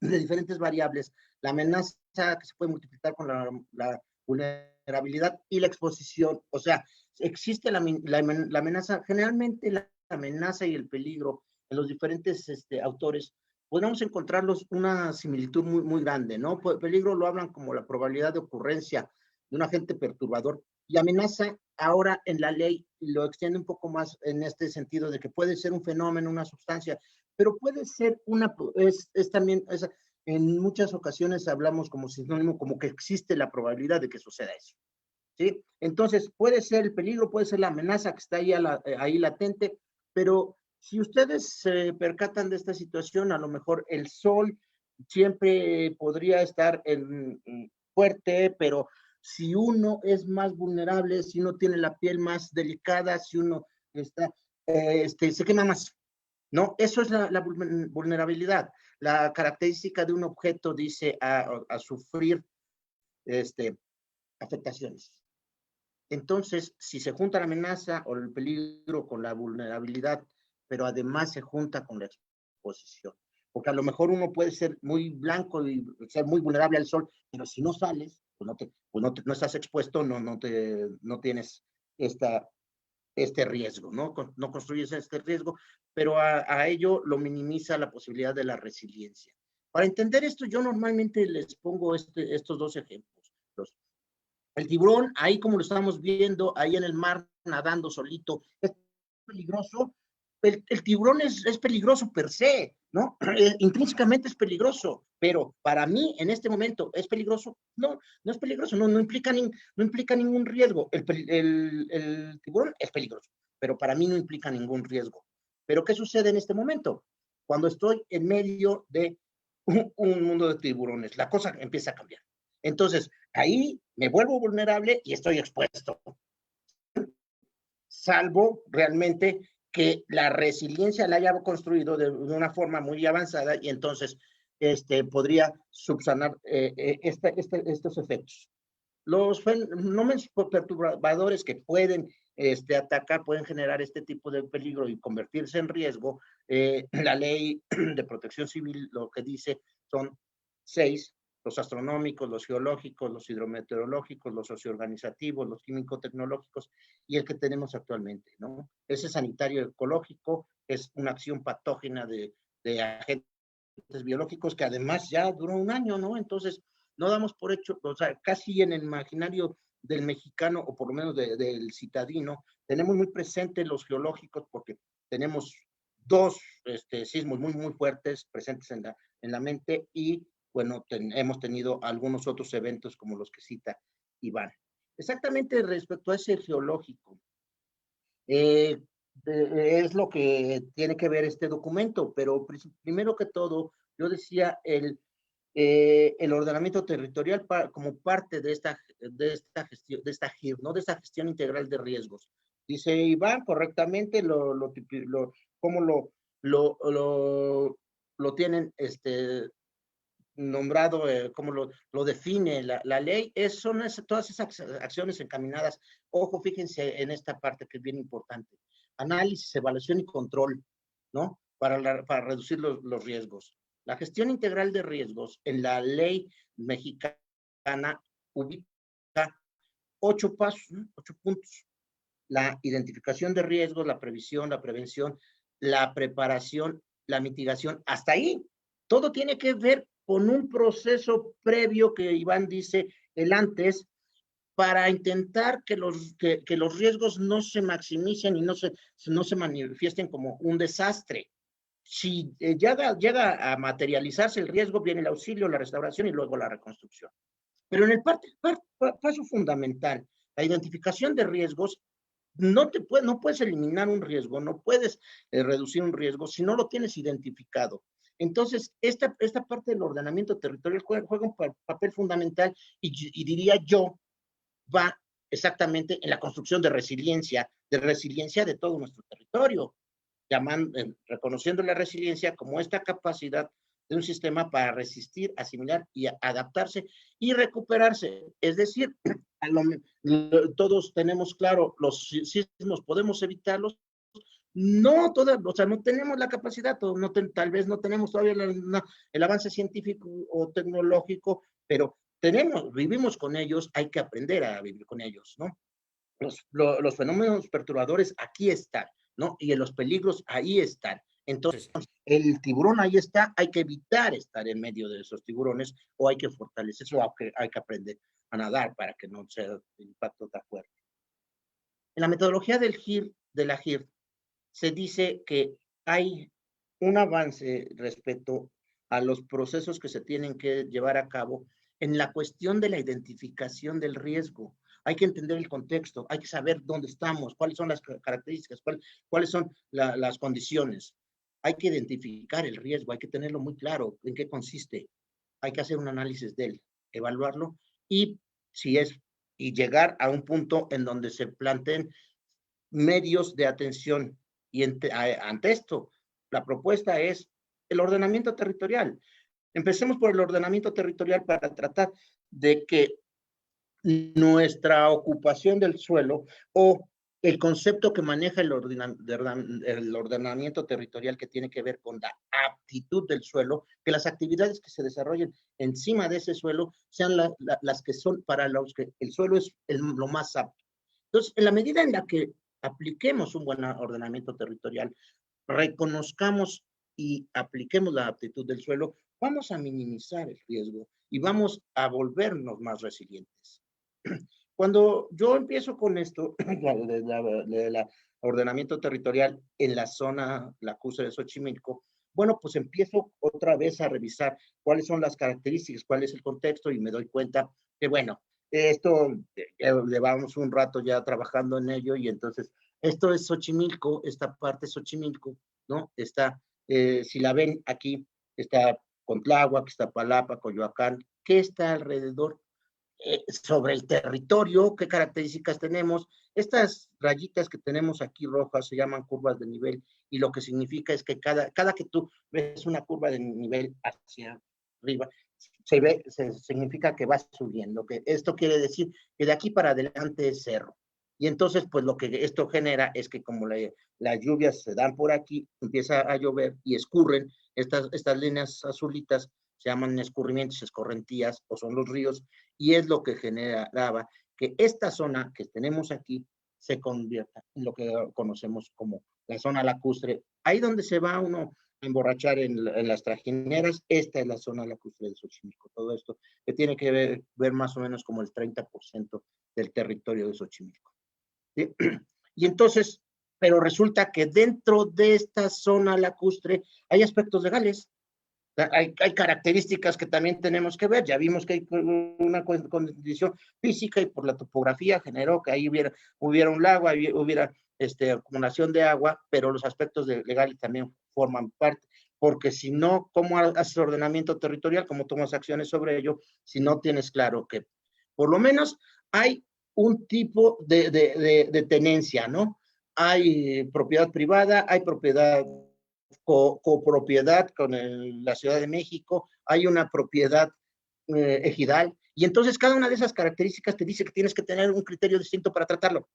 S1: diferentes variables. La amenaza que se puede multiplicar con la vulnerabilidad y la exposición. O sea, existe la amenaza, generalmente la amenaza y el peligro en los diferentes autores, podemos encontrarlos una similitud muy grande, ¿no? Peligro lo hablan como la probabilidad de ocurrencia de un agente perturbador, y amenaza ahora en la ley lo extiende un poco más en este sentido de que puede ser un fenómeno, una sustancia, pero puede ser también, en muchas ocasiones hablamos como sinónimo, como que existe la probabilidad de que suceda eso, ¿sí? Entonces, puede ser el peligro, puede ser la amenaza que está ahí latente, pero si ustedes se percatan de esta situación, a lo mejor el sol siempre podría estar fuerte, pero si uno es más vulnerable, si uno tiene la piel más delicada, si uno se quema más, ¿no? Eso es la vulnerabilidad. La característica de un objeto dice a sufrir afectaciones. Entonces, si se junta la amenaza o el peligro con la vulnerabilidad, pero además se junta con la exposición, porque a lo mejor uno puede ser muy blanco y ser muy vulnerable al sol, pero si no sales, no estás expuesto, no tienes este riesgo, ¿no? No construyes este riesgo, pero a ello lo minimiza la posibilidad de la resiliencia. Para entender esto, yo normalmente les pongo estos dos ejemplos. El tiburón, ahí como lo estamos viendo, ahí en el mar, nadando solito, es peligroso. El tiburón es peligroso per se, ¿no? Intrínsecamente es peligroso, pero para mí en este momento es peligroso. No es peligroso, no implica ningún riesgo. El tiburón es peligroso, pero para mí no implica ningún riesgo. Pero ¿qué sucede en este momento? Cuando estoy en medio de un mundo de tiburones, la cosa empieza a cambiar. Entonces, ahí me vuelvo vulnerable y estoy expuesto. Salvo realmente que la resiliencia la haya construido de una forma muy avanzada y entonces podría subsanar estos efectos. Los fenómenos perturbadores que pueden atacar, pueden generar este tipo de peligro y convertirse en riesgo. La ley de protección civil lo que dice son 6: los astronómicos, los geológicos, los hidrometeorológicos, los socioorganizativos, los químico-tecnológicos y el que tenemos actualmente, ¿no? Ese sanitario ecológico es una acción patógena de agentes biológicos que además ya duró un año, ¿no? Entonces, no damos por hecho, o sea, casi en el imaginario del mexicano, o por lo menos del citadino, tenemos muy presentes los geológicos porque tenemos dos sismos muy fuertes presentes en la mente y, bueno, hemos tenido algunos otros eventos como los que cita Iván. Exactamente respecto a ese geológico, es lo que tiene que ver este documento, pero primero que todo, yo decía el ordenamiento territorial como parte de esta gestión integral de riesgos. Dice Iván correctamente cómo lo tienen nombrado, cómo lo define la ley. Son todas esas acciones encaminadas. Ojo, fíjense en esta parte que es bien importante. Análisis, evaluación y control, ¿no? Para reducir los riesgos. La gestión integral de riesgos en la ley mexicana ubica 8 pasos, 8 puntos. La identificación de riesgos, la previsión, la prevención, la preparación, la mitigación, hasta ahí. Todo tiene que ver con un proceso previo que Iván dice, el antes, para intentar que los riesgos no se maximicen y no se manifiesten como un desastre. Si llega a materializarse el riesgo, viene el auxilio, la restauración y luego la reconstrucción. Pero en el paso fundamental, la identificación de riesgos, no puedes eliminar un riesgo, no puedes reducir un riesgo si no lo tienes identificado. Entonces, esta parte del ordenamiento territorial juega un papel fundamental y diría yo, va exactamente en la construcción de resiliencia de todo nuestro territorio, reconociendo la resiliencia como esta capacidad de un sistema para resistir, asimilar y adaptarse y recuperarse. Es decir, todos tenemos claro, los sismos podemos evitarlos. No, o sea, no tenemos la capacidad, tal vez no tenemos todavía el avance científico o tecnológico, pero vivimos con ellos, hay que aprender a vivir con ellos, ¿no? Los fenómenos perturbadores aquí están, ¿no? Y los peligros ahí están. Entonces, el tiburón ahí está, hay que evitar estar en medio de esos tiburones o hay que fortalecerse o hay que aprender a nadar para que no sea el impacto tan fuerte. En la metodología de la GIR, se dice que hay un avance respecto a los procesos que se tienen que llevar a cabo en la cuestión de la identificación del riesgo. Hay que entender el contexto, hay que saber dónde estamos, cuáles son las características, cuáles son las condiciones. Hay que identificar el riesgo, hay que tenerlo muy claro en qué consiste. Hay que hacer un análisis de él, evaluarlo y llegar a un punto en donde se planteen medios de atención. Y ante esto, la propuesta es el ordenamiento territorial. Empecemos por el ordenamiento territorial para tratar de que nuestra ocupación del suelo o el concepto que maneja el ordenamiento territorial que tiene que ver con la aptitud del suelo, que las actividades que se desarrollen encima de ese suelo sean las que son para los que el suelo es lo más apto. Entonces, en la medida en la que apliquemos un buen ordenamiento territorial, reconozcamos y apliquemos la aptitud del suelo, vamos a minimizar el riesgo y vamos a volvernos más resilientes. Cuando yo empiezo con esto, del ordenamiento territorial en la zona lacustre de Xochimilco, bueno, pues empiezo otra vez a revisar cuáles son las características, cuál es el contexto y me doy cuenta que, bueno, esto llevamos un rato ya trabajando en ello y entonces esto es Xochimilco, esta parte es Xochimilco, ¿no? Está, si la ven aquí, está Contláhuac, está Palapa, Coyoacán, ¿qué está alrededor? Sobre el territorio, qué características tenemos. Estas rayitas que tenemos aquí rojas se llaman curvas de nivel y lo que significa es que cada que tú ves una curva de nivel hacia arriba, significa que va subiendo, que esto quiere decir que de aquí para adelante es cerro. Y entonces, pues lo que esto genera es que como las lluvias se dan por aquí, empieza a llover y escurren estas líneas azulitas, se llaman escurrimientos, escorrentías o son los ríos, y es lo que generaba que esta zona que tenemos aquí se convierta en lo que conocemos como la zona lacustre. Ahí donde se va uno a emborrachar en las trajineras, esta es la zona lacustre de Xochimilco. Todo esto que tiene que ver más o menos como el 30% del territorio de Xochimilco. ¿Sí? Y entonces, pero resulta que dentro de esta zona lacustre hay aspectos legales. Hay características que también tenemos que ver. Ya vimos que hay una condición física y por la topografía generó que ahí hubiera un lago, hubiera acumulación de agua, pero los aspectos legales también forman parte, porque si no, ¿cómo haces ordenamiento territorial? ¿Cómo tomas acciones sobre ello? Si no tienes claro que por lo menos hay un tipo de tenencia, ¿no? Hay propiedad privada, hay propiedad copropiedad con la Ciudad de México, hay una propiedad ejidal, y entonces cada una de esas características te dice que tienes que tener un criterio distinto para tratarlo.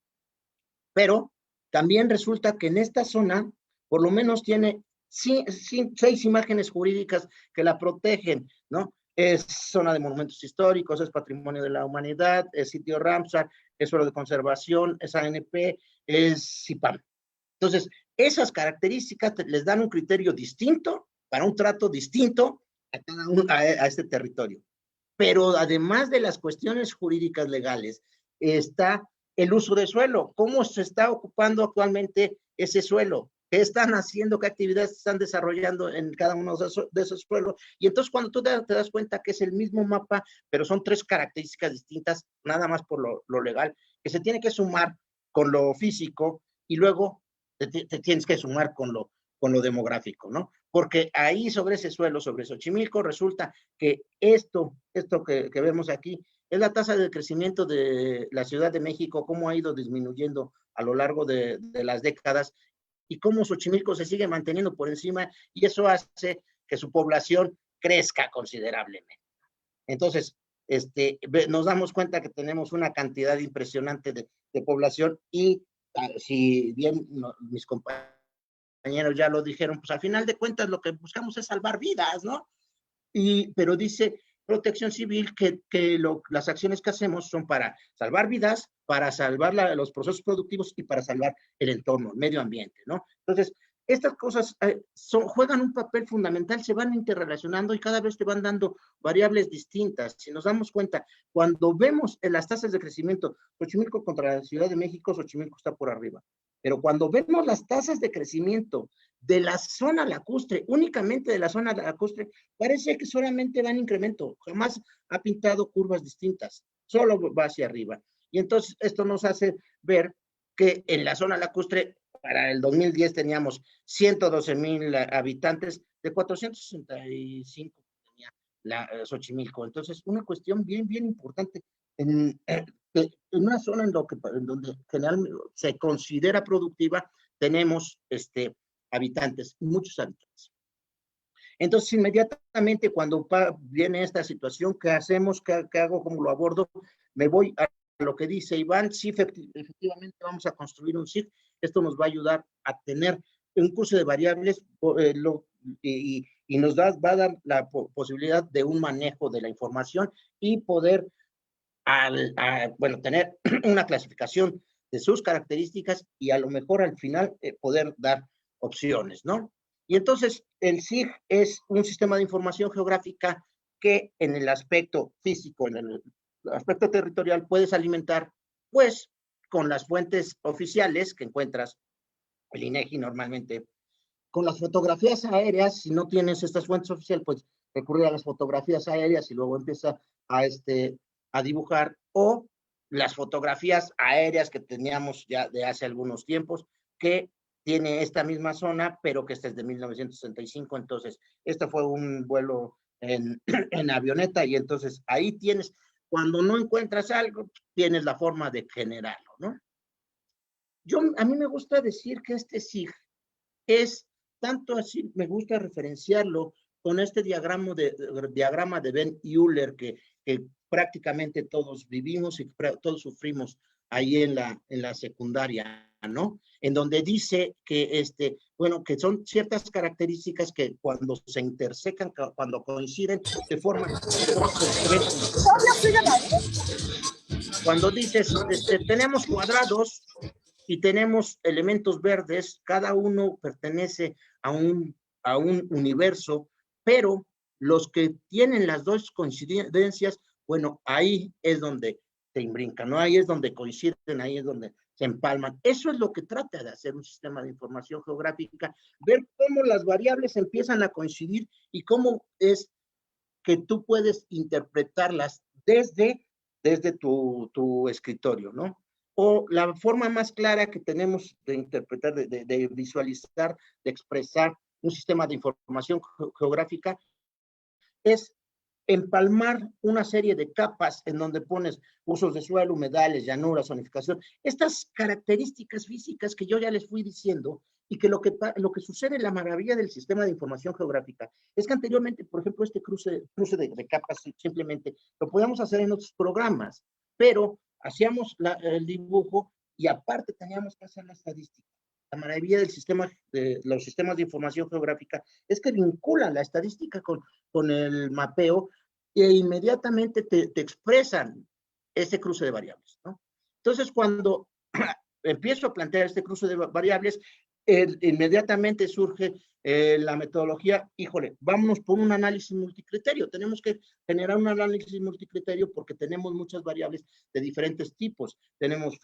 S1: Pero también resulta que en esta zona, por lo menos tiene 6 imágenes jurídicas que la protegen, ¿no? Es zona de monumentos históricos, es patrimonio de la humanidad, es sitio Ramsar, es suelo de conservación, es ANP, es CIPAM. Entonces, esas características les dan un criterio distinto para un trato distinto a cada uno, a este territorio. Pero además de las cuestiones jurídicas legales, está el uso de suelo. ¿Cómo se está ocupando actualmente ese suelo? ¿Qué están haciendo? ¿Qué actividades están desarrollando en cada uno de esos suelos? Y entonces cuando tú te das cuenta que es el mismo mapa, pero son 3 características distintas, nada más por lo legal, que se tiene que sumar con lo físico y luego te tienes que sumar con lo demográfico, ¿no? Porque ahí sobre ese suelo, sobre Xochimilco, resulta que esto que vemos aquí es la tasa de crecimiento de la Ciudad de México, cómo ha ido disminuyendo a lo largo de las décadas y cómo Xochimilco se sigue manteniendo por encima y eso hace que su población crezca considerablemente. Entonces, nos damos cuenta que tenemos una cantidad impresionante de población y si bien mis compañeros ya lo dijeron, pues al final de cuentas lo que buscamos es salvar vidas, ¿no? Pero dice Protección Civil que las acciones que hacemos son para salvar vidas, para salvar los procesos productivos y para salvar el entorno, el medio ambiente, ¿no? Entonces, estas cosas juegan un papel fundamental, se van interrelacionando y cada vez te van dando variables distintas. Si nos damos cuenta, cuando vemos en las tasas de crecimiento, Xochimilco contra la Ciudad de México, Xochimilco está por arriba. Pero cuando vemos las tasas de crecimiento de la zona lacustre, únicamente de la zona lacustre, parece que solamente va en incremento, jamás ha pintado curvas distintas, solo va hacia arriba. Y entonces esto nos hace ver que en la zona lacustre, para el 2010 teníamos 112,000 habitantes, de 465 tenía Xochimilco. Entonces, una cuestión bien importante. En una zona en donde generalmente se considera productiva, tenemos habitantes, muchos habitantes. Entonces, inmediatamente cuando viene esta situación, ¿qué hacemos? ¿Qué hago? ¿Cómo lo abordo? Me voy a lo que dice Iván. Sí, efectivamente vamos a construir un SIG. Esto nos va a ayudar a tener un cruce de variables y nos va a dar la posibilidad de un manejo de la información y poder tener una clasificación de sus características y a lo mejor al final poder dar opciones, ¿no? Y entonces el SIG es un sistema de información geográfica que en el aspecto físico, en el aspecto territorial, puedes alimentar, pues, con las fuentes oficiales que encuentras, el INEGI normalmente, con las fotografías aéreas. Si no tienes estas fuentes oficiales, pues recurrir a las fotografías aéreas y luego empieza a dibujar, o las fotografías aéreas que teníamos ya de hace algunos tiempos, que tiene esta misma zona, pero que este es de 1965, entonces este fue un vuelo en avioneta y entonces ahí tienes, cuando no encuentras algo, tienes la forma de generarlo, ¿no? A mí me gusta decir que este SIG es tanto así, me gusta referenciarlo con este diagrama de Ben Euler que prácticamente todos vivimos y todos sufrimos ahí en la secundaria, ¿no? En donde dice que, que son ciertas características que cuando se intersecan, cuando coinciden, se forman. Cuando dices, tenemos cuadrados y tenemos elementos verdes, cada uno pertenece a un universo, pero los que tienen las dos coincidencias, bueno, ahí es donde se imbrincan, ¿no? Ahí es donde coinciden, ahí es donde se empalman. Eso es lo que trata de hacer un sistema de información geográfica, ver cómo las variables empiezan a coincidir y cómo es que tú puedes interpretarlas desde tu escritorio, ¿no? O la forma más clara que tenemos de interpretar, de visualizar, de expresar un sistema de información geográfica es empalmar una serie de capas en donde pones usos de suelo, humedales, llanuras, zonificación, estas características físicas que yo ya les fui diciendo y que lo que sucede en la maravilla del sistema de información geográfica es que anteriormente, por ejemplo, este cruce de capas simplemente lo podíamos hacer en otros programas, pero hacíamos el dibujo y aparte teníamos que hacer la estadística. La maravilla del sistema, de los sistemas de información geográfica, es que vinculan la estadística con el mapeo e inmediatamente te expresan ese cruce de variables, ¿no? Entonces, cuando empiezo a plantear este cruce de variables, inmediatamente surge la metodología, híjole, vámonos por un análisis multicriterio. Tenemos que generar un análisis multicriterio porque tenemos muchas variables de diferentes tipos. Tenemos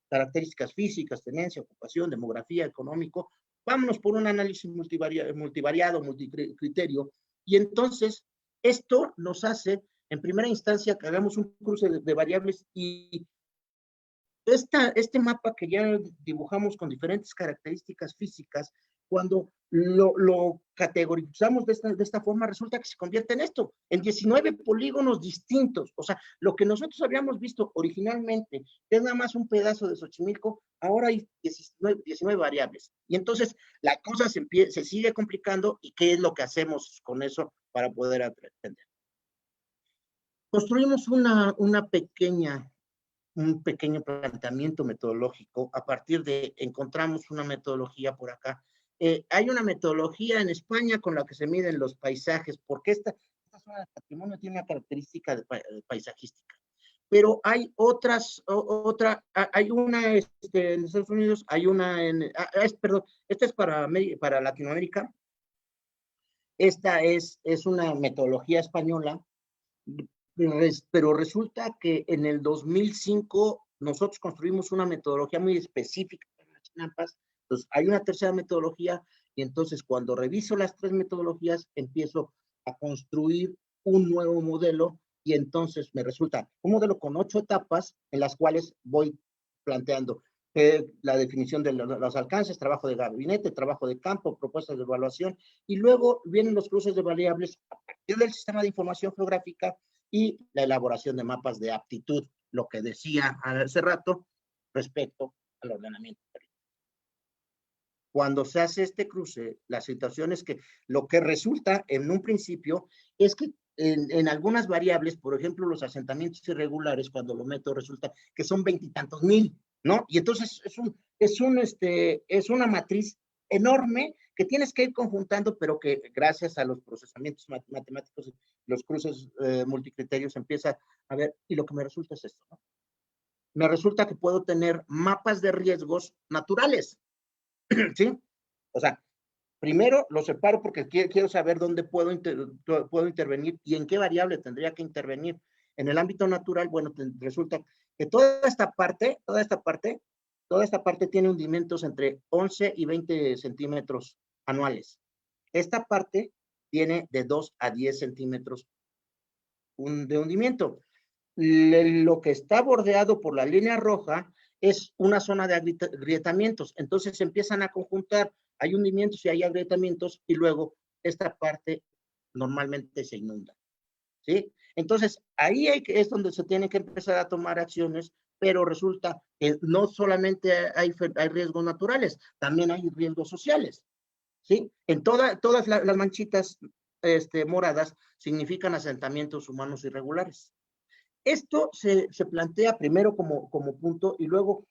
S1: características físicas, tenencia, ocupación, demografía, económico. Vámonos por un análisis multivariado, multicriterio. Y entonces, esto nos hace, en primera instancia, que hagamos un cruce de variables y este mapa que ya dibujamos con diferentes características físicas, cuando lo categorizamos de esta forma, resulta que se convierte en esto, en 19 polígonos distintos. O sea, lo que nosotros habíamos visto originalmente, que es nada más un pedazo de Xochimilco, ahora hay 19 variables. Y entonces la cosa se sigue complicando, y ¿qué es lo que hacemos con eso para poder aprender? Construimos un pequeño planteamiento metodológico a partir de, encontramos una metodología por acá. Hay una metodología en España con la que se miden los paisajes, porque esta zona del patrimonio tiene una característica paisajística. Pero hay hay una en Estados Unidos, hay una perdón, esta es para Latinoamérica. Esta es una metodología española, pero resulta que en el 2005 nosotros construimos una metodología muy específica para las chinampas. Entonces hay una tercera metodología, y entonces cuando reviso las tres metodologías empiezo a construir un nuevo modelo, y entonces me resulta un modelo con 8 etapas en las cuales voy planteando la definición de los alcances, trabajo de gabinete, trabajo de campo, propuestas de evaluación, y luego vienen los cruces de variables a partir del sistema de información geográfica y la elaboración de mapas de aptitud, lo que decía hace rato respecto al ordenamiento. Cuando se hace este cruce, la situación es que lo que resulta en un principio es que en algunas variables, por ejemplo, los asentamientos irregulares, cuando lo meto, resulta que son 20 y tantos mil, ¿no? Y entonces es una matriz enorme que tienes que ir conjuntando, pero que gracias a los procesamientos matemáticos, los cruces multicriterios, empieza a ver, y lo que me resulta es esto, ¿no? Me resulta que puedo tener mapas de riesgos naturales, ¿sí? O sea, primero lo separo porque quiero saber dónde puedo intervenir y en qué variable tendría que intervenir. En el ámbito natural, bueno, resulta que toda esta parte tiene hundimientos entre 11 y 20 centímetros anuales. Esta parte tiene de 2 a 10 centímetros de hundimiento. Lo que está bordeado por la línea roja es una zona de agrietamientos. Entonces se empiezan a conjuntar, hay hundimientos y hay agrietamientos, y luego esta parte normalmente se inunda, ¿sí? Entonces ahí es donde se tienen que empezar a tomar acciones, pero resulta que no solamente hay riesgos naturales, también hay riesgos sociales, ¿sí? En todas las manchitas moradas significan asentamientos humanos irregulares. Esto se plantea primero como punto, y luego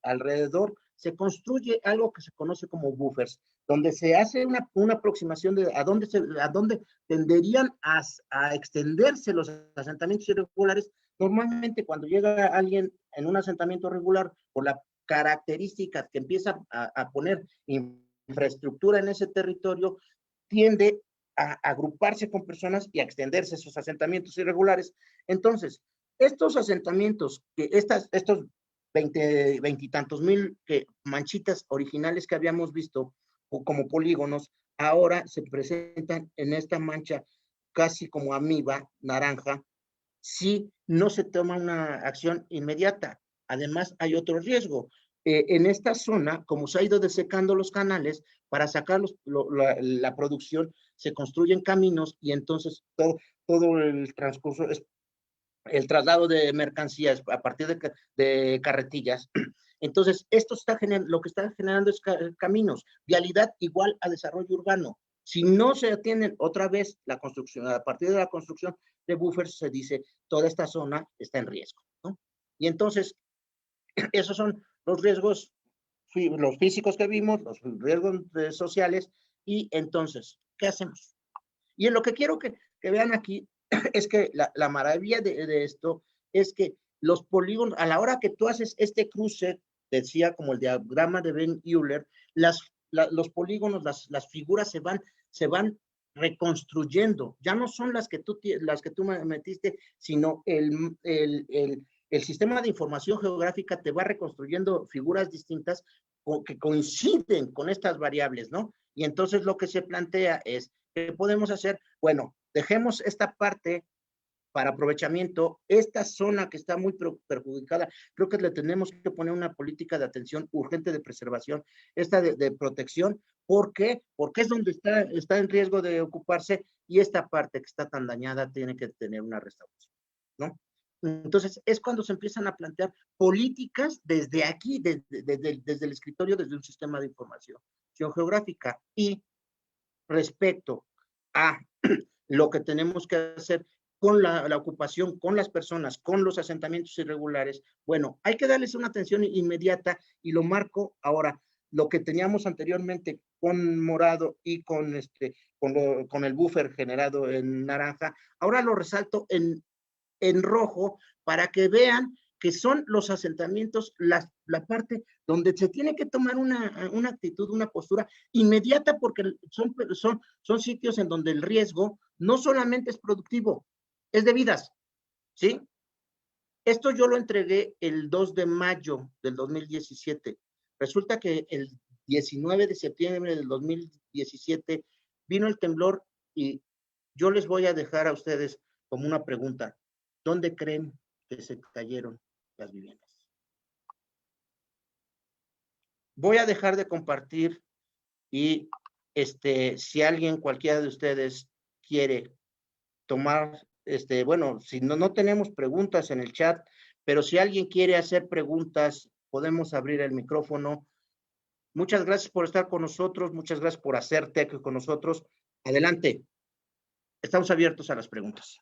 S1: alrededor se construye algo que se conoce como buffers, donde se hace una aproximación de a dónde tenderían a extenderse los asentamientos irregulares. Normalmente cuando llega alguien en un asentamiento regular, por la característica que empieza a poner infraestructura en ese territorio, tiende a agruparse con personas y a extenderse esos asentamientos irregulares. Entonces, estos asentamientos, estos 20 y tantos mil manchitas originales que habíamos visto como polígonos, ahora se presentan en esta mancha casi como amiba naranja, si no se toma una acción inmediata. Además, hay otro riesgo. En esta zona, como se ha ido desecando los canales, para sacar la producción, se construyen caminos, y entonces todo el transcurso, el traslado de mercancías a partir de carretillas. Entonces, lo que está generando es caminos, vialidad igual a desarrollo urbano. Si no se atienden otra vez la construcción, a partir de la construcción de buffers, se dice toda esta zona está en riesgo, ¿no? Y entonces, esos son los riesgos, los físicos que vimos, los riesgos sociales, y entonces, ¿qué hacemos? Y en lo que quiero que vean aquí es que la maravilla de esto es que los polígonos, a la hora que tú haces este cruce decía, como el diagrama de Ben Euler, los polígonos, las figuras se van reconstruyendo. Ya no son las que tú metiste, sino el sistema de información geográfica te va reconstruyendo figuras distintas que coinciden con estas variables, ¿no? Y entonces lo que se plantea es, ¿qué podemos hacer? Bueno, dejemos esta parte para aprovechamiento, esta zona que está muy perjudicada, creo que le tenemos que poner una política de atención urgente de preservación, esta de protección. ¿Por qué? Porque es donde está en riesgo de ocuparse, y esta parte que está tan dañada tiene que tener una restauración, ¿no? Entonces, es cuando se empiezan a plantear políticas desde aquí, desde el escritorio, desde un sistema de información geográfica. Y respecto a lo que tenemos que hacer con la ocupación, con las personas, con los asentamientos irregulares, bueno, hay que darles una atención inmediata, y lo marco ahora. Lo que teníamos anteriormente con morado y con el buffer generado en naranja, ahora lo resalto en rojo para que vean que son los asentamientos, la parte donde se tiene que tomar una actitud, una postura inmediata, porque son sitios en donde el riesgo no solamente es productivo, es de vidas, ¿sí? Esto yo lo entregué el 2 de mayo del 2017. Resulta que el 19 de septiembre del 2017 vino el temblor, y yo les voy a dejar a ustedes como una pregunta. ¿Dónde creen que se cayeron las viviendas? Voy a dejar de compartir, y si alguien, cualquiera de ustedes, quiere tomar, bueno, si no tenemos preguntas en el chat, pero si alguien quiere hacer preguntas, podemos abrir el micrófono. Muchas gracias por estar con nosotros, muchas gracias por hacer TEC con nosotros. Adelante, estamos abiertos a las preguntas.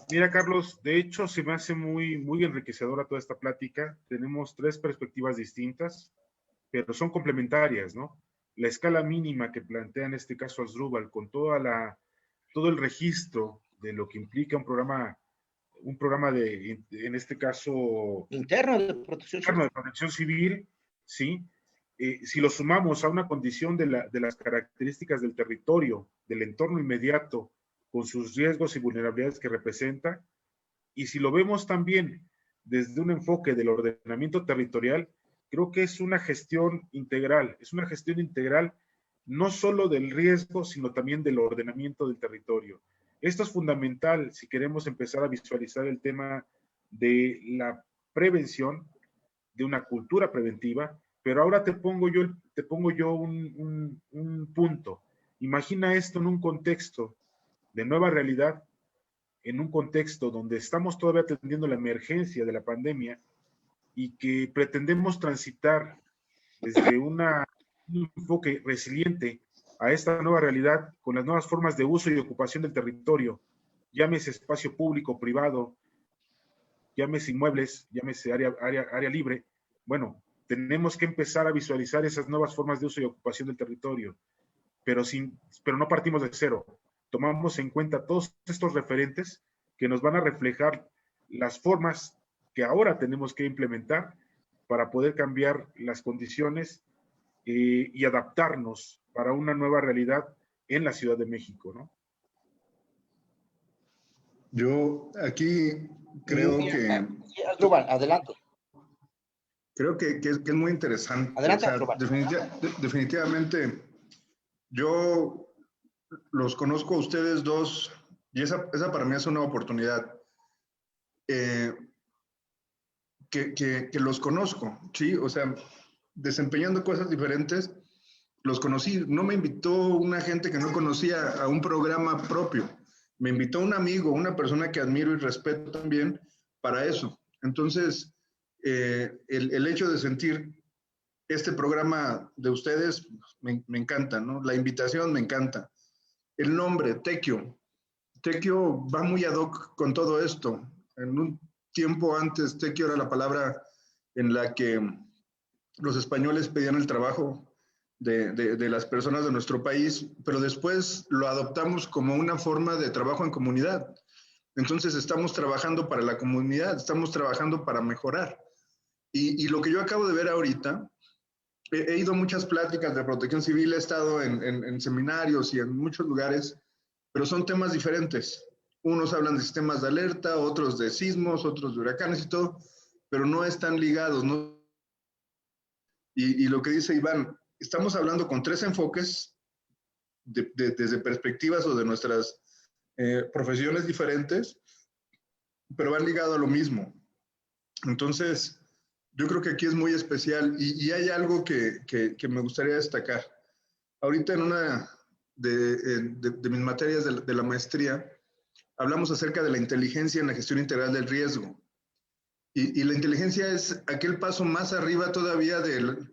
S2: Mira, Carlos, de hecho se me hace muy, muy enriquecedora toda esta plática. Tenemos 3 perspectivas distintas, pero son complementarias, ¿no? La escala mínima que plantea en este caso Asdrúbal, con todo el registro de lo que implica un programa en este caso
S1: interno de protección
S2: civil, ¿sí? Si lo sumamos a una condición de las características del territorio, del entorno inmediato, con sus riesgos y vulnerabilidades que representa, y si lo vemos también desde un enfoque del ordenamiento territorial, creo que es una gestión integral no solo del riesgo, sino también del ordenamiento del territorio. Esto es fundamental si queremos empezar a visualizar el tema de la prevención, de una cultura preventiva, pero ahora te pongo yo un punto. Imagina esto en un contexto de nueva realidad, en un contexto donde estamos todavía atendiendo la emergencia de la pandemia y que pretendemos transitar desde un enfoque resiliente a esta nueva realidad con las nuevas formas de uso y ocupación del territorio, llámese espacio público, privado, llámese inmuebles, llámese área libre. Bueno, tenemos que empezar a visualizar esas nuevas formas de uso y ocupación del territorio, pero no partimos de cero. Tomamos en cuenta todos estos referentes que nos van a reflejar las formas que ahora tenemos que implementar para poder cambiar las condiciones y adaptarnos para una nueva realidad en la Ciudad de México, ¿no?
S3: Yo aquí creo que...
S1: Asdrúbal, adelante.
S3: Creo que es muy interesante.
S1: Adelante,
S3: o sea, definitivamente, yo los conozco a ustedes dos, y esa para mí es una oportunidad. Que los conozco, ¿sí? O sea, desempeñando cosas diferentes, los conocí. No me invitó una gente que no conocía a un programa propio. Me invitó un amigo, una persona que admiro y respeto también para eso. Entonces, el hecho de sentir este programa de ustedes me encanta, ¿no? La invitación me encanta. El nombre, Tecyo. Tecyo va muy ad hoc con todo esto. En un tiempo antes, Tecyo era la palabra en la que los españoles pedían el trabajo de las personas de nuestro país, pero después lo adoptamos como una forma de trabajo en comunidad. Entonces estamos trabajando para la comunidad, estamos trabajando para mejorar. Y lo que yo acabo de ver ahorita, he ido a muchas pláticas de protección civil, he estado en seminarios y en muchos lugares, pero son temas diferentes. Unos hablan de sistemas de alerta, otros de sismos, otros de huracanes y todo, pero no están ligados, ¿no? Y lo que dice Iván, estamos hablando con tres enfoques desde perspectivas o de nuestras profesiones diferentes, pero van ligados a lo mismo. Entonces, yo creo que aquí es muy especial y hay algo que me gustaría destacar. Ahorita en una de mis materias de la maestría, hablamos acerca de la inteligencia en la gestión integral del riesgo. Y la inteligencia es aquel paso más arriba todavía del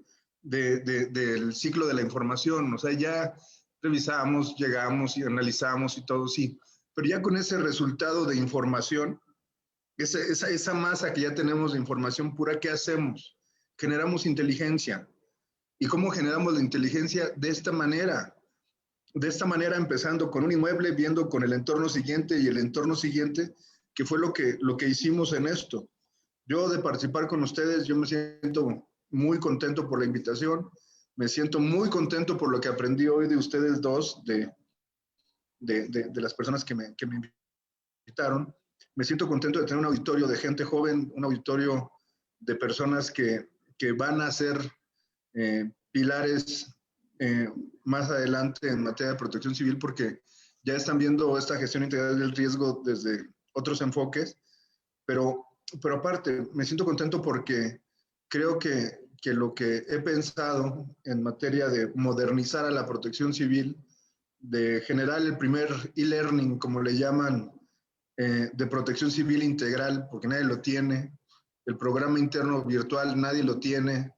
S3: ciclo de la información. O sea, ya revisamos, llegamos y analizamos y todo, sí. Pero ya con ese resultado de información, esa masa que ya tenemos de información pura, ¿qué hacemos? Generamos inteligencia. ¿Y cómo generamos la inteligencia? De esta manera. De esta manera, empezando con un inmueble, viendo con el entorno siguiente y el entorno siguiente, que fue lo que hicimos en esto. Yo de participar con ustedes, yo me siento muy contento por la invitación, me siento muy contento por lo que aprendí hoy de ustedes dos, de las personas que me invitaron. Me siento contento de tener un auditorio de gente joven, un auditorio de personas que van a ser pilares más adelante en materia de protección civil, porque ya están viendo esta gestión integral del riesgo desde otros enfoques, pero aparte me siento contento porque creo que lo que he pensado en materia de modernizar a la protección civil, de generar el primer e-learning, como le llaman, de protección civil integral, porque nadie lo tiene, el programa interno virtual nadie lo tiene,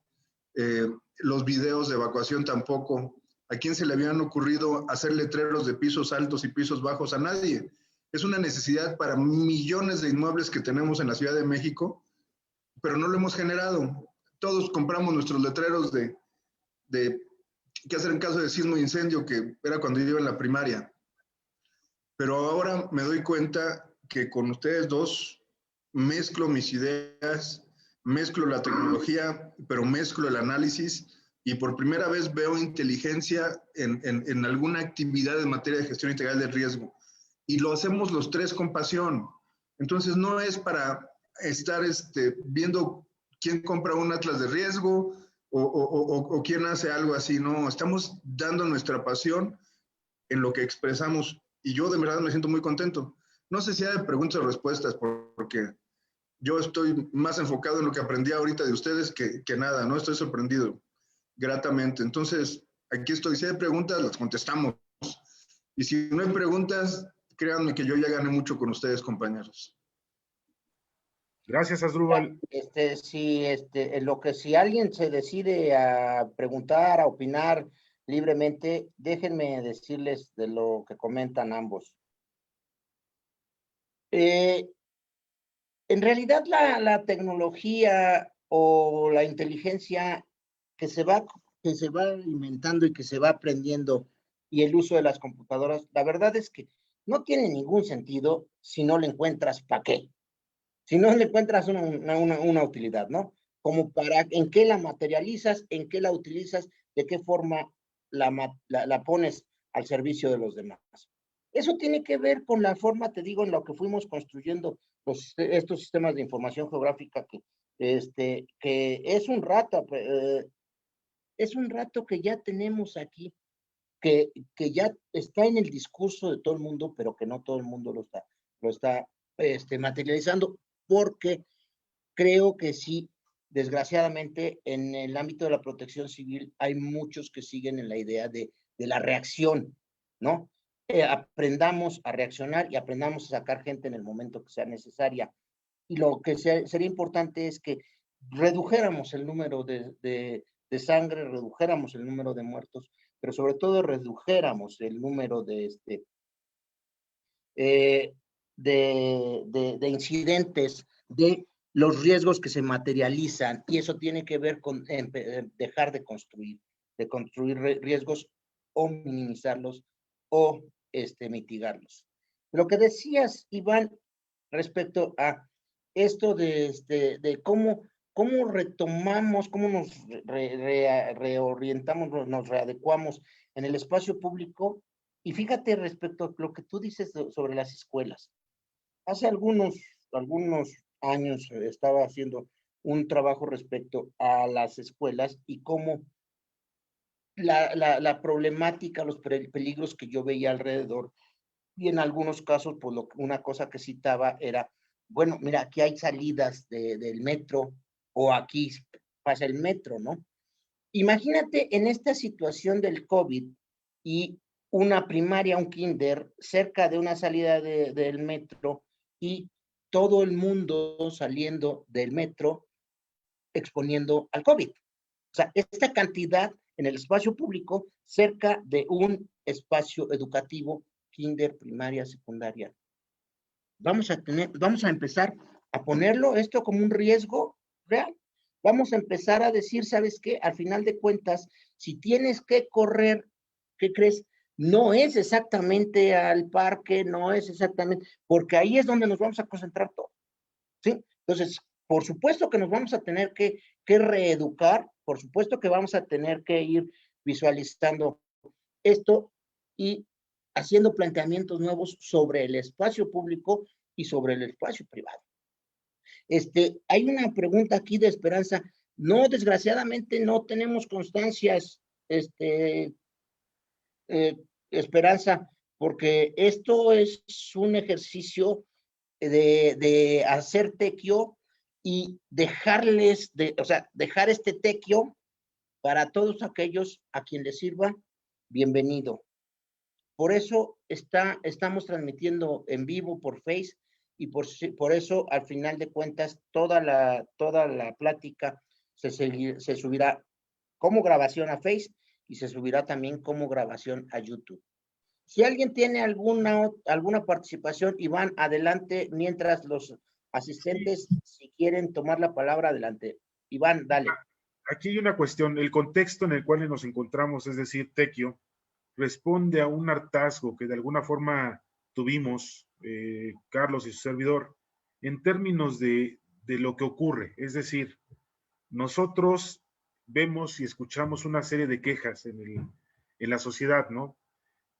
S3: los videos de evacuación tampoco. ¿A quién se le habían ocurrido hacer letreros de pisos altos y pisos bajos? A nadie. Es una necesidad para millones de inmuebles que tenemos en la Ciudad de México, pero no lo hemos generado. Todos compramos nuestros letreros de qué hacer en caso de sismo e incendio, que era cuando yo iba en la primaria. Pero ahora me doy cuenta que con ustedes dos mezclo mis ideas, mezclo la tecnología, pero mezclo el análisis y por primera vez veo inteligencia en alguna actividad en materia de gestión integral del riesgo. Y lo hacemos los tres con pasión. Entonces no es para estar viendo quién compra un atlas de riesgo o quién hace algo así. No, estamos dando nuestra pasión en lo que expresamos y yo de verdad me siento muy contento. No sé si hay preguntas o respuestas porque yo estoy más enfocado en lo que aprendí ahorita de ustedes que nada, ¿no? Estoy sorprendido gratamente. Entonces, aquí estoy. Si hay preguntas, las contestamos. Y si no hay preguntas, créanme que yo ya gané mucho con ustedes, compañeros.
S2: Gracias, Asdrúbal.
S1: En lo que si alguien se decide a preguntar, a opinar libremente, déjenme decirles de lo que comentan ambos. En realidad la tecnología o la inteligencia que se va alimentando y que se va aprendiendo y el uso de las computadoras, la verdad es que no tiene ningún sentido si no le encuentras para qué. Si no le encuentras una utilidad, ¿no? Como para en qué la materializas, en qué la utilizas, de qué forma la pones al servicio de los demás. Eso tiene que ver con la forma, te digo, en lo que fuimos construyendo estos sistemas de información geográfica que es un rato que ya tenemos aquí, que ya está en el discurso de todo el mundo, pero que no todo el mundo lo está materializando, porque creo que sí, desgraciadamente, en el ámbito de la protección civil hay muchos que siguen en la idea de la reacción, ¿no? Aprendamos a reaccionar y aprendamos a sacar gente en el momento que sea necesaria. Y lo que sería importante es que redujéramos el número de sangre, redujéramos el número de muertos, pero sobre todo redujéramos el número de incidentes, de los riesgos que se materializan, y eso tiene que ver con dejar de construir riesgos o minimizarlos o mitigarlos. Lo que decías, Iván, respecto a esto de cómo cómo retomamos, cómo nos reorientamos, nos readecuamos en el espacio público. Y fíjate respecto a lo que tú dices sobre las escuelas. Hace algunos años estaba haciendo un trabajo respecto a las escuelas y cómo la problemática, los peligros que yo veía alrededor, y en algunos casos, pues una cosa que citaba era, bueno, mira, aquí hay salidas del metro, o aquí pasa el metro, ¿no? Imagínate en esta situación del COVID y una primaria, un kinder, cerca de una salida del metro y todo el mundo saliendo del metro exponiendo al COVID. O sea, esta cantidad en el espacio público cerca de un espacio educativo, kinder, primaria, secundaria. Vamos a empezar a ponerlo esto como un riesgo real. Vamos a empezar a decir, ¿sabes qué? Al final de cuentas, si tienes que correr, ¿qué crees? No es exactamente al parque, no es exactamente, porque ahí es donde nos vamos a concentrar todo, ¿sí? Entonces, por supuesto que nos vamos a tener que reeducar, por supuesto que vamos a tener que ir visualizando esto y haciendo planteamientos nuevos sobre el espacio público y sobre el espacio privado. Hay una pregunta aquí de Esperanza. No, desgraciadamente no tenemos constancias, Esperanza, porque esto es un ejercicio de hacer tequio y dejar este tequio para todos aquellos a quien les sirva, bienvenido. Por eso estamos transmitiendo en vivo por Face y por eso, al final de cuentas, toda la plática se subirá como grabación a Face y se subirá también como grabación a YouTube. Si alguien tiene alguna participación, Iván, adelante, mientras los asistentes, si quieren tomar la palabra, adelante. Iván, dale.
S2: Aquí hay una cuestión, el contexto en el cual nos encontramos, es decir, tequio, responde a un hartazgo que de alguna forma tuvimos, Carlos y su servidor, en términos de lo que ocurre. Es decir, nosotros vemos y escuchamos una serie de quejas en la sociedad, ¿no?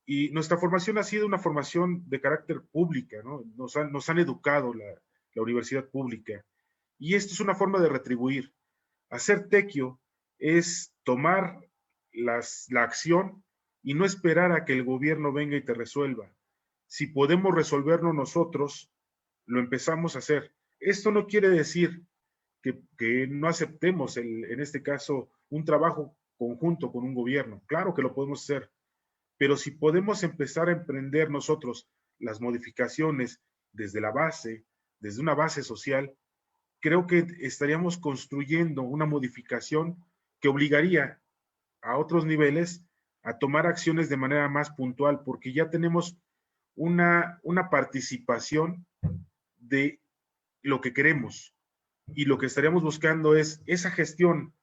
S2: Y nuestra formación ha sido una formación de carácter pública, ¿no? Nos han educado la universidad pública. Y esto es una forma de retribuir. Hacer tequio es tomar la acción y no esperar a que el gobierno venga y te resuelva. Si podemos resolverlo nosotros, lo empezamos a hacer. Esto no quiere decir que no aceptemos, en este caso, un trabajo conjunto con un gobierno. Claro que lo podemos hacer, pero si podemos empezar a emprender nosotros las modificaciones desde la base, desde una base social, creo que estaríamos construyendo una modificación que obligaría a otros niveles a tomar acciones de manera más puntual, porque ya tenemos una participación de lo que queremos. Y lo que estaríamos buscando es esa gestión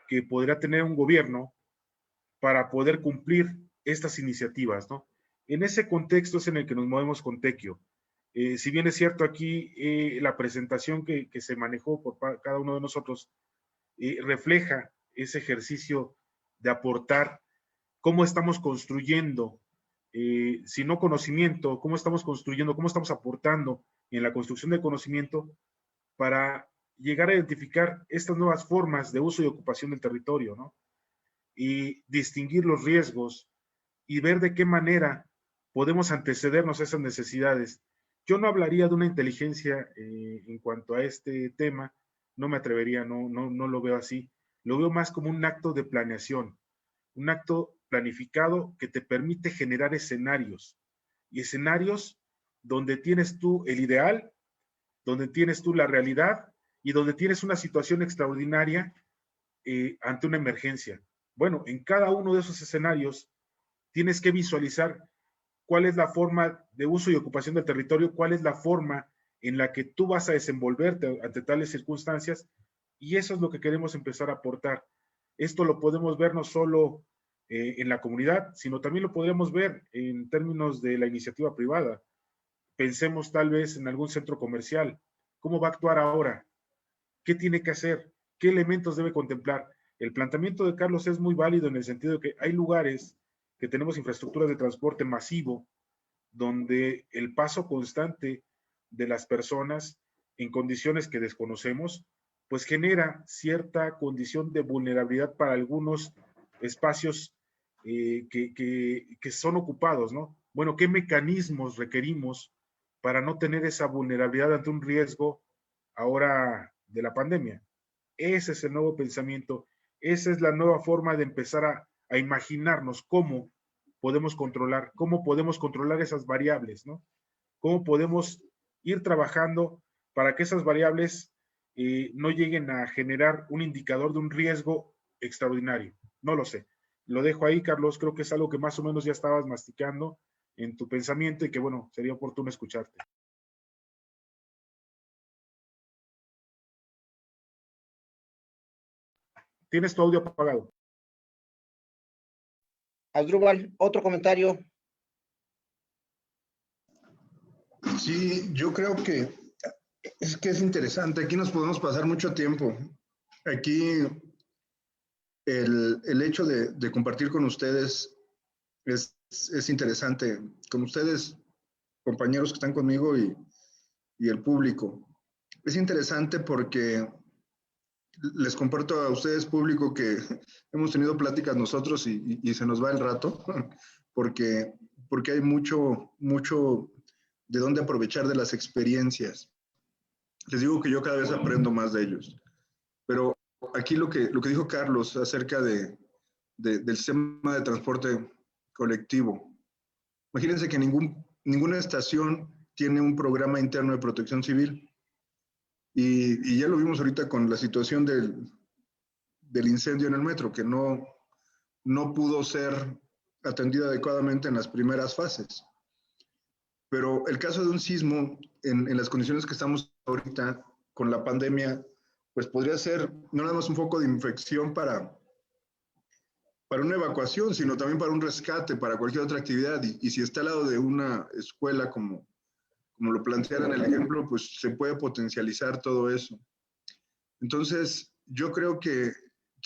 S2: que podría tener un gobierno para poder cumplir estas iniciativas, ¿no? En ese contexto es en el que nos movemos con Tequio. Si bien es cierto aquí, la presentación que se manejó por cada uno de nosotros refleja ese ejercicio de aportar cómo estamos construyendo, si no conocimiento, cómo estamos construyendo, cómo estamos aportando en la construcción del conocimiento para llegar a identificar estas nuevas formas de uso y ocupación del territorio, ¿no? Y distinguir los riesgos y ver de qué manera podemos antecedernos a esas necesidades. Yo no hablaría de una inteligencia en cuanto a este tema, no me atrevería, no lo veo así. Lo veo más como un acto de planeación, un acto planificado que te permite generar escenarios, y escenarios donde tienes tú el ideal, donde tienes tú la realidad y donde tienes una situación extraordinaria ante una emergencia. Bueno, en cada uno de esos escenarios tienes que visualizar cuál es la forma de uso y ocupación del territorio, cuál es la forma en la que tú vas a desenvolverte ante tales circunstancias, y eso es lo que queremos empezar a aportar. Esto lo podemos ver no solo en la comunidad, sino también lo podríamos ver en términos de la iniciativa privada. Pensemos tal vez en algún centro comercial. ¿Cómo va a actuar ahora? ¿Qué tiene que hacer? ¿Qué elementos debe contemplar? El planteamiento de Carlos es muy válido en el sentido de que hay lugares que tenemos infraestructuras de transporte masivo, donde el paso constante de las personas en condiciones que desconocemos, pues genera cierta condición de vulnerabilidad para algunos espacios que son ocupados, ¿no? Bueno, ¿qué mecanismos requerimos para no tener esa vulnerabilidad ante un riesgo ahora de la pandemia? Ese es el nuevo pensamiento, esa es la nueva forma de empezar a imaginarnos cómo podemos controlar esas variables, ¿no? Cómo podemos ir trabajando para que esas variables no lleguen a generar un indicador de un riesgo extraordinario. No lo sé. Lo dejo ahí, Carlos. Creo que es algo que más o menos ya estabas masticando en tu pensamiento y que, bueno, sería oportuno escucharte. Tienes tu audio apagado.
S1: Asdrúbal, otro comentario.
S3: Sí, yo creo que es interesante. Aquí nos podemos pasar mucho tiempo. Aquí el hecho de compartir con ustedes es interesante. Con ustedes, compañeros que están conmigo y el público. Es interesante porque les comparto a ustedes, público, que hemos tenido pláticas nosotros y se nos va el rato, porque hay mucho de dónde aprovechar de las experiencias. Les digo que yo cada vez aprendo más de ellos. Pero aquí lo que dijo Carlos acerca del sistema de transporte colectivo. Imagínense que ninguna estación tiene un programa interno de protección civil. Y ya lo vimos ahorita con la situación del incendio en el metro, que no pudo ser atendido adecuadamente en las primeras fases. Pero el caso de un sismo, en las condiciones que estamos ahorita con la pandemia, pues podría ser no nada más un foco de infección para una evacuación, sino también para un rescate, para cualquier otra actividad. Y si está al lado de una escuela, como lo plantearon en el ejemplo, pues se puede potencializar todo eso. Entonces, yo creo que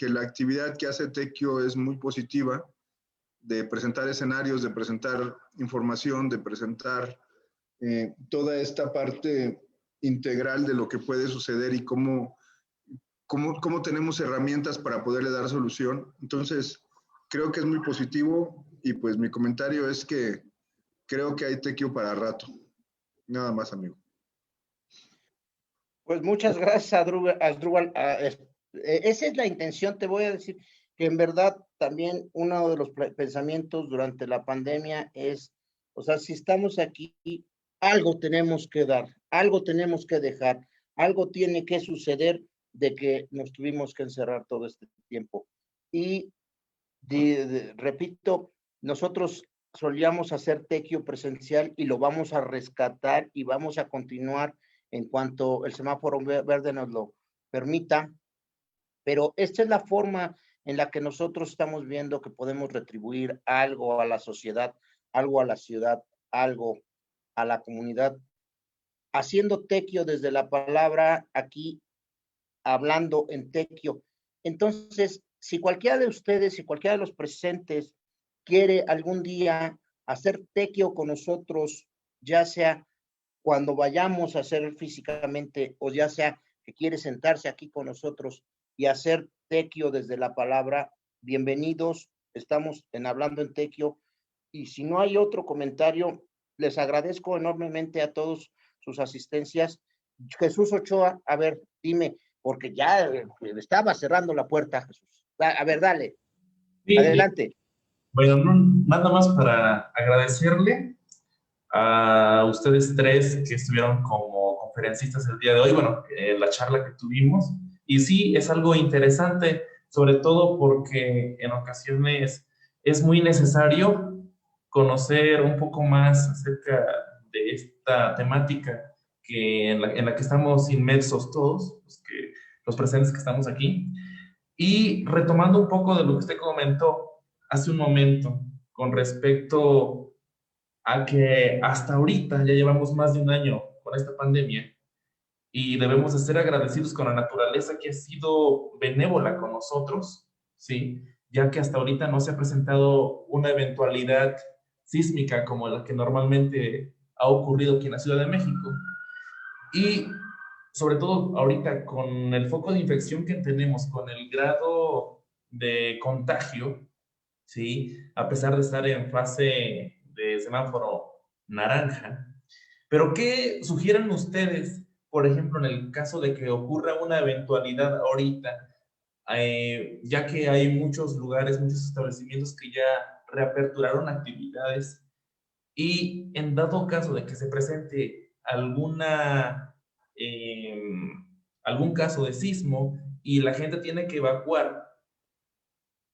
S3: la actividad que hace Tecquio es muy positiva, de presentar escenarios, de presentar información, de presentar toda esta parte integral de lo que puede suceder y cómo tenemos herramientas para poderle dar solución. Entonces, creo que es muy positivo y pues mi comentario es que creo que hay Tecquio para rato. Nada más, amigo.
S1: Pues muchas gracias, Asdrúbal. Esa es la intención. Te voy a decir que en verdad también uno de los pensamientos durante la pandemia es, o sea, si estamos aquí, algo tenemos que dar, algo tenemos que dejar, algo tiene que suceder de que nos tuvimos que encerrar todo este tiempo. Y repito, nosotros solíamos hacer Tecquio presencial y lo vamos a rescatar y vamos a continuar en cuanto el semáforo verde nos lo permita, pero esta es la forma en la que nosotros estamos viendo que podemos retribuir algo a la sociedad, algo a la ciudad, algo a la comunidad, haciendo Tecquio desde la palabra aquí, hablando en Tecquio. Entonces, si cualquiera de ustedes, si cualquiera de los presentes quiere algún día hacer Tecquio con nosotros, ya sea cuando vayamos a hacer físicamente o ya sea que quiere sentarse aquí con nosotros y hacer Tecquio desde la palabra, bienvenidos, estamos en Hablando en Tecquio. Y si no hay otro comentario, les agradezco enormemente a todos sus asistencias. Jesús Ochoa, a ver, dime, porque ya estaba cerrando la puerta, Jesús. A ver, dale. Sí, adelante.
S8: Bueno, nada más para agradecerle a ustedes tres que estuvieron como conferencistas el día de hoy, bueno, la charla que tuvimos. Y sí, es algo interesante, sobre todo porque en ocasiones es muy necesario conocer un poco más acerca de esta temática en la que estamos inmersos todos, los presentes que estamos aquí. Y retomando un poco de lo que usted comentó hace un momento con respecto a que hasta ahorita ya llevamos más de un año con esta pandemia y debemos de ser agradecidos con la naturaleza que ha sido benévola con nosotros, ¿sí? Ya que hasta ahorita no se ha presentado una eventualidad sísmica como la que normalmente ha ocurrido aquí en la Ciudad de México. Y sobre todo ahorita con el foco de infección que tenemos, con el grado de contagio, ¿sí? A pesar de estar en fase de semáforo naranja. Pero ¿qué sugieren ustedes, por ejemplo, en el caso de que ocurra una eventualidad ahorita, ya que hay muchos lugares, muchos establecimientos que ya reaperturaron actividades y en dado caso de que se presente algún caso de sismo y la gente tiene que evacuar,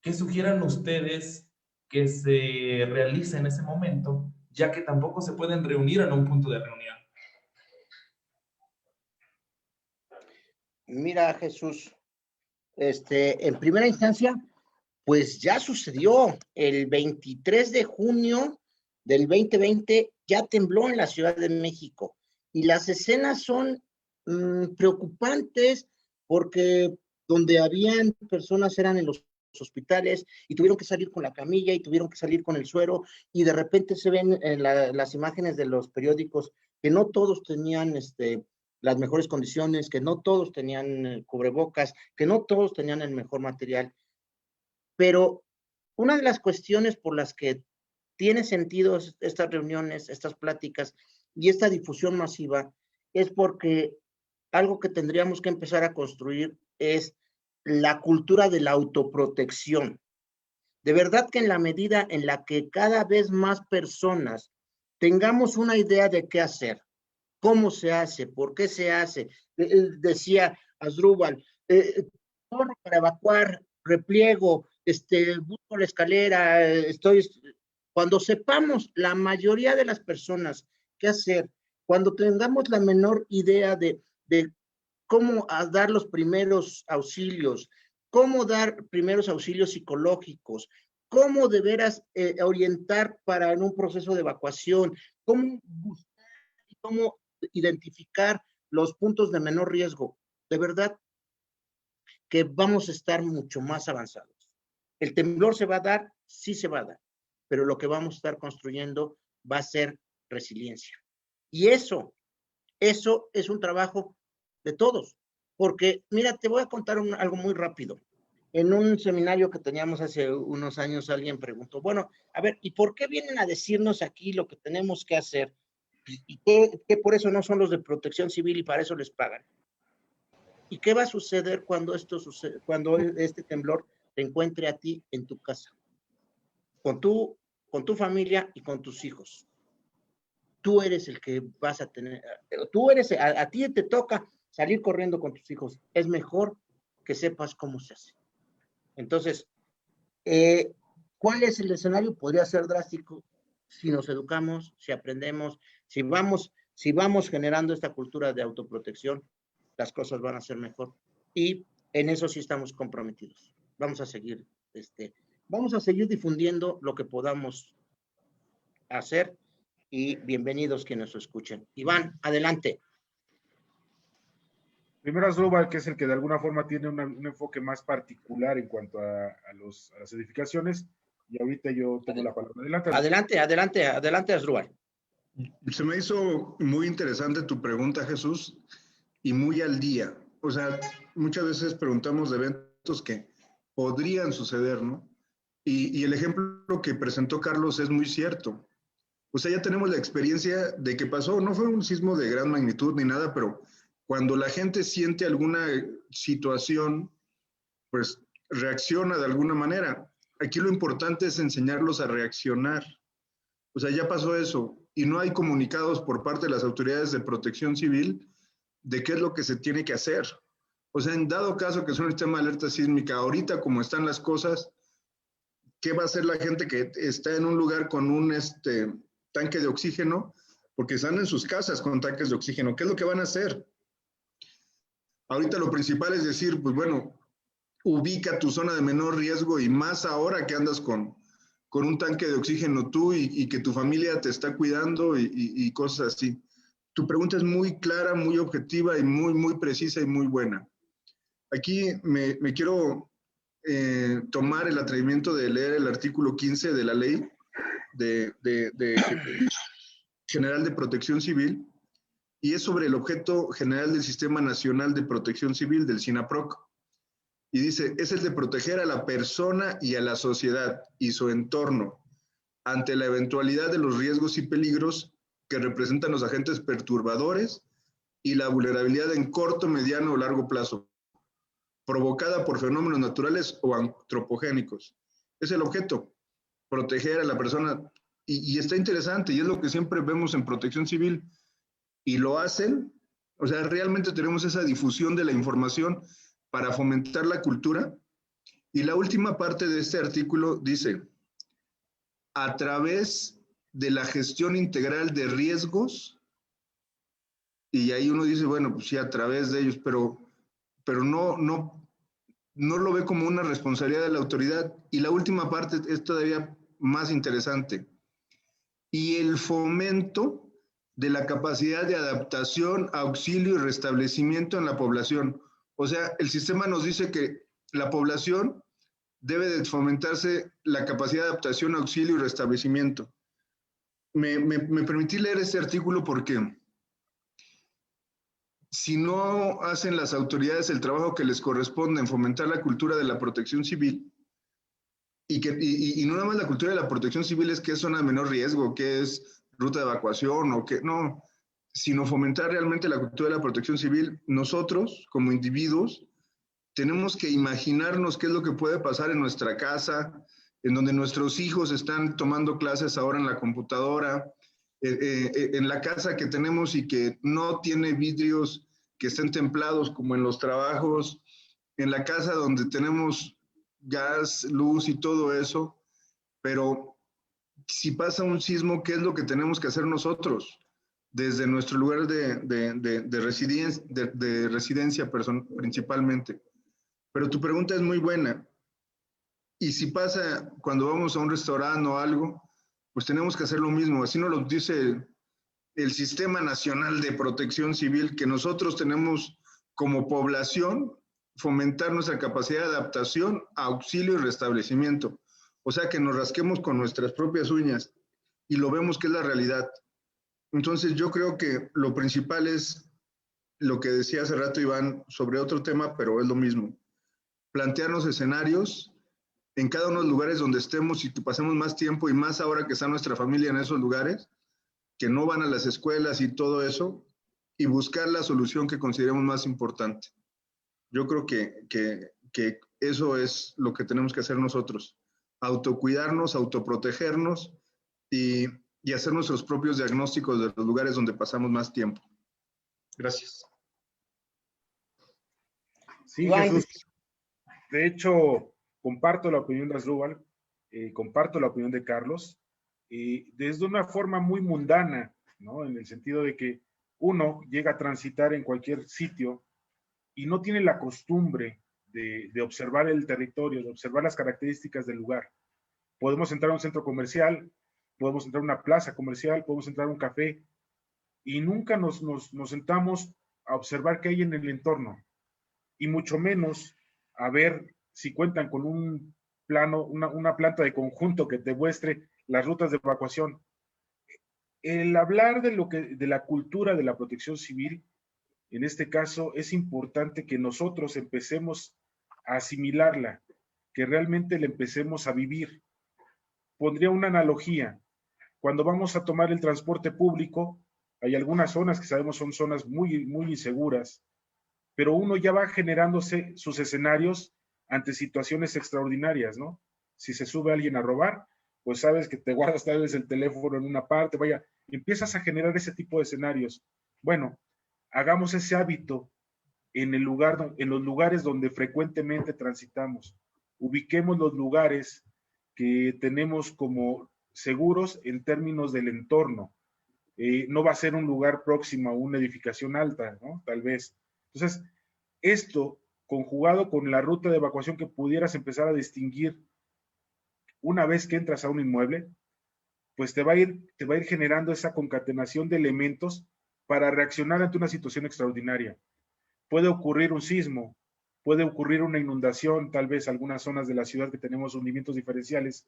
S8: ¿qué sugieran ustedes que se realice en ese momento, ya que tampoco se pueden reunir en un punto de reunión?
S1: Mira, Jesús, en primera instancia, pues ya sucedió el 23 de junio del 2020, ya tembló en la Ciudad de México y las escenas son preocupantes porque donde habían personas eran en los hospitales y tuvieron que salir con la camilla y tuvieron que salir con el suero y de repente se ven en las imágenes de los periódicos que no todos tenían las mejores condiciones, que no todos tenían cubrebocas, que no todos tenían el mejor material. Pero una de las cuestiones por las que tiene sentido estas reuniones, estas pláticas y esta difusión masiva es porque algo que tendríamos que empezar a construir es la cultura de la autoprotección. De verdad que en la medida en la que cada vez más personas tengamos una idea de qué hacer, cómo se hace, por qué se hace, decía Asdrúbal, corro para evacuar, repliego, busco la escalera, cuando sepamos la mayoría de las personas qué hacer, cuando tengamos la menor idea de cómo dar los primeros auxilios, cómo dar primeros auxilios psicológicos, cómo de veras orientar para en un proceso de evacuación, cómo buscar y cómo identificar los puntos de menor riesgo. De verdad que vamos a estar mucho más avanzados. El temblor se va a dar, sí se va a dar, pero lo que vamos a estar construyendo va a ser resiliencia. Y eso es un trabajo de todos, porque mira, te voy a contar algo muy rápido. En un seminario que teníamos hace unos años, alguien preguntó, bueno, a ver, ¿y por qué vienen a decirnos aquí lo que tenemos que hacer? ¿Y qué por eso no son los de Protección Civil y para eso les pagan? ¿Y qué va a suceder cuando cuando este temblor te encuentre a ti en tu casa? Con tu familia y con tus hijos. Tú eres el que vas a tener, a ti te toca salir corriendo con tus hijos. Es mejor que sepas cómo se hace. Entonces, ¿cuál es el escenario? Podría ser drástico si nos educamos, si aprendemos, si vamos generando esta cultura de autoprotección, las cosas van a ser mejor. Y en eso sí estamos comprometidos. Vamos a seguir difundiendo lo que podamos hacer y bienvenidos quienes lo escuchen. Iván, adelante.
S2: Primero Asdrúbal, que es el que de alguna forma tiene un enfoque más particular en cuanto a las edificaciones, y ahorita yo tengo la palabra.
S1: Adelante, Asdrúbal.
S3: Se me hizo muy interesante tu pregunta, Jesús, y muy al día. O sea, muchas veces preguntamos de eventos que podrían suceder, ¿no? Y el ejemplo que presentó Carlos es muy cierto. O sea, ya tenemos la experiencia de que pasó, no fue un sismo de gran magnitud ni nada, pero cuando la gente siente alguna situación, pues reacciona de alguna manera. Aquí lo importante es enseñarlos a reaccionar. O sea, ya pasó eso y no hay comunicados por parte de las autoridades de Protección Civil de qué es lo que se tiene que hacer. O sea, en dado caso que es un sistema de alerta sísmica, ahorita como están las cosas, ¿qué va a hacer la gente que está en un lugar con un tanque de oxígeno? Porque están en sus casas con tanques de oxígeno. ¿Qué es lo que van a hacer? Ahorita lo principal es decir, pues bueno, ubica tu zona de menor riesgo y más ahora que andas con un tanque de oxígeno tú y que tu familia te está cuidando y cosas así. tu pregunta es muy clara, muy objetiva y muy precisa y muy buena. Aquí me quiero tomar el atrevimiento de leer el artículo 15 de la Ley General de Protección Civil, y es sobre el objeto general del Sistema Nacional de Protección Civil, del SINAPROC. Y dice, es el de proteger a la persona y a la sociedad y su entorno ante la eventualidad de los riesgos y peligros que representan los agentes perturbadores y la vulnerabilidad en corto, mediano o largo plazo, provocada por fenómenos naturales o antropogénicos. Es el objeto, proteger a la persona. Y está interesante, y es lo que siempre vemos en Protección Civil, y lo hacen, o sea, realmente tenemos esa difusión de la información para fomentar la cultura. Y la última parte de este artículo dice, a través de la gestión integral de riesgos, y ahí uno dice, bueno, pues sí, a través de ellos, pero no lo ve como una responsabilidad de la autoridad. Y la última parte es todavía más interesante. Y el fomento de la capacidad de adaptación, auxilio y restablecimiento en la población. O sea, el sistema nos dice que la población debe de fomentarse la capacidad de adaptación, auxilio y restablecimiento. Me permití leer este artículo porque si no hacen las autoridades el trabajo que les corresponde en fomentar la cultura de la protección civil, y no nada más la cultura de la protección civil es que es zona de menor riesgo, que es ruta de evacuación o que no, sino fomentar realmente la cultura de la protección civil, nosotros como individuos tenemos que imaginarnos qué es lo que puede pasar en nuestra casa, en donde nuestros hijos están tomando clases ahora en la computadora, en la casa que tenemos y que no tiene vidrios que estén templados como en los trabajos, en la casa donde tenemos gas, luz y todo eso, pero si pasa un sismo, ¿qué es lo que tenemos que hacer nosotros? Desde nuestro lugar de residencia principalmente. Pero tu pregunta es muy buena. Y si pasa cuando vamos a un restaurante o algo, pues tenemos que hacer lo mismo. Así nos lo dice el Sistema Nacional de Protección Civil, que nosotros tenemos como población fomentar nuestra capacidad de adaptación, auxilio y restablecimiento. O sea, que nos rasquemos con nuestras propias uñas y lo vemos que es la realidad. Entonces yo creo que lo principal es lo que decía hace rato Iván sobre otro tema, pero es lo mismo. Plantearnos escenarios en cada uno de los lugares donde estemos y que pasemos más tiempo, y más ahora que está nuestra familia en esos lugares, que no van a las escuelas y todo eso, y buscar la solución que consideremos más importante. Yo creo que eso es lo que tenemos que hacer nosotros. Autocuidarnos, autoprotegernos y hacer nuestros propios diagnósticos de los lugares donde pasamos más tiempo. Gracias.
S2: Sí, Jesús. De hecho, comparto la opinión de Asdrúbal, comparto la opinión de Carlos, desde una forma muy mundana, ¿no? En el sentido de que uno llega a transitar en cualquier sitio y no tiene la costumbre de observar el territorio, de observar las características del lugar. Podemos entrar a un centro comercial, podemos entrar a una plaza comercial, podemos entrar a un café, y nunca nos sentamos a observar qué hay en el entorno, y mucho menos a ver si cuentan con un plano, una planta de conjunto que te muestre las rutas de evacuación. El hablar de la cultura de la protección civil, en este caso, es importante que nosotros empecemos a asimilarla, que realmente la empecemos a vivir. Pondría una analogía. Cuando vamos a tomar el transporte público, hay algunas zonas que sabemos son zonas muy, muy inseguras, pero uno ya va generándose sus escenarios ante situaciones extraordinarias, ¿no? Si se sube alguien a robar, pues sabes que te guardas tal vez el teléfono en una parte, vaya, empiezas a generar ese tipo de escenarios. Bueno, hagamos ese hábito en los lugares donde frecuentemente transitamos. Ubiquemos los lugares que tenemos como seguros en términos del entorno. No va a ser un lugar próximo a una edificación alta, ¿no? Tal vez. Entonces, esto conjugado con la ruta de evacuación que pudieras empezar a distinguir una vez que entras a un inmueble, pues te va a ir generando esa concatenación de elementos para reaccionar ante una situación extraordinaria. Puede ocurrir un sismo, puede ocurrir una inundación, tal vez algunas zonas de la ciudad que tenemos hundimientos diferenciales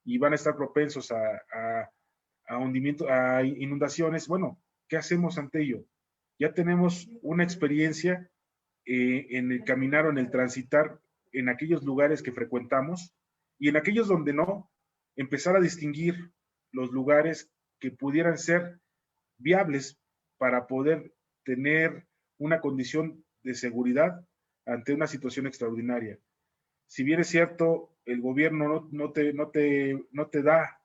S2: y van a estar propensos a inundaciones. Bueno, ¿qué hacemos ante ello? Ya tenemos una experiencia en el caminar o en el transitar en aquellos lugares que frecuentamos y en aquellos donde no, empezar a distinguir los lugares que pudieran ser viables para poder tener una condición de seguridad ante una situación extraordinaria. Si bien es cierto, el gobierno no te da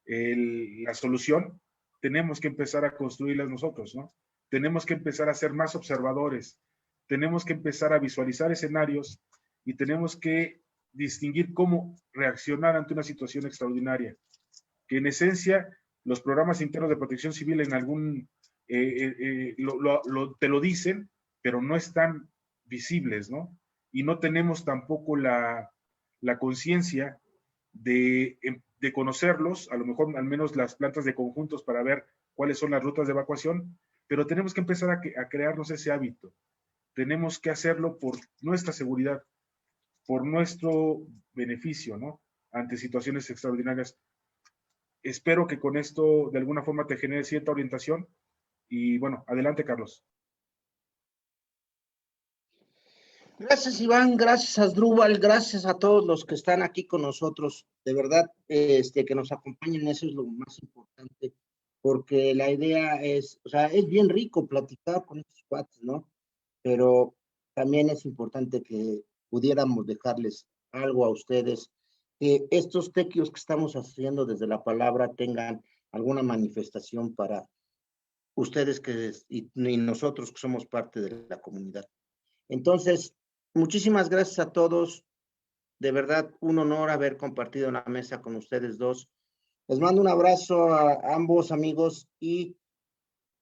S2: la solución, tenemos que empezar a construirlas nosotros, ¿no? Tenemos que empezar a ser más observadores, tenemos que empezar a visualizar escenarios y tenemos que distinguir cómo reaccionar ante una situación extraordinaria. Que en esencia, los programas internos de protección civil en algún, te lo dicen, pero no están visibles, ¿no? Y no tenemos tampoco la conciencia de conocerlos, a lo mejor al menos las plantas de conjuntos para ver cuáles son las rutas de evacuación, pero tenemos que empezar a crearnos ese hábito. Tenemos que hacerlo por nuestra seguridad, por nuestro beneficio, ¿no? Ante situaciones extraordinarias. Espero que con esto de alguna forma te genere cierta orientación y bueno, adelante, Carlos.
S1: Gracias, Iván, gracias, Asdrúbal, gracias a todos los que están aquí con nosotros. De verdad, que nos acompañen, eso es lo más importante, porque la idea es, o sea, es bien rico platicar con estos cuates, ¿no? Pero también es importante que pudiéramos dejarles algo a ustedes, que estos tequios que estamos haciendo desde la palabra tengan alguna manifestación para ustedes y nosotros que somos parte de la comunidad. Entonces, muchísimas gracias a todos. De verdad, un honor haber compartido la mesa con ustedes dos. Les mando un abrazo a ambos amigos y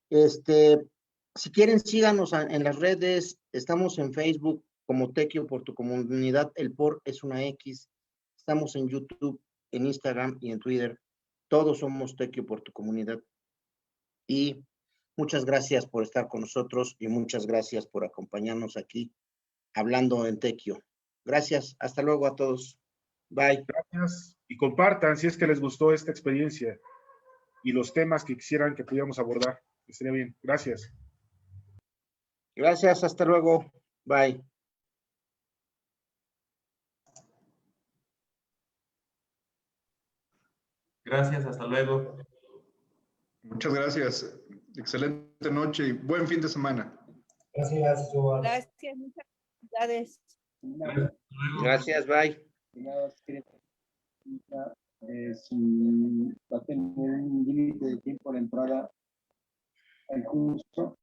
S1: si quieren, síganos en las redes. Estamos en Facebook como Tequio por tu comunidad. El por es una X. Estamos en YouTube, en Instagram y en Twitter. Todos somos Tequio por tu comunidad. Y muchas gracias por estar con nosotros y muchas gracias por acompañarnos aquí hablando en Tequio. Gracias. Hasta luego a todos. Bye.
S2: Gracias. Y compartan si es que les gustó esta experiencia y los temas que quisieran que pudiéramos abordar. Estaría bien. Gracias.
S1: Gracias. Hasta luego. Bye.
S8: Gracias, hasta luego.
S3: Muchas gracias. Excelente noche y buen fin de semana.
S9: Gracias, Joan.
S10: Gracias, muchas felicidades.
S1: Gracias. Bye.
S9: Si va a tener un límite de tiempo la entrada al curso,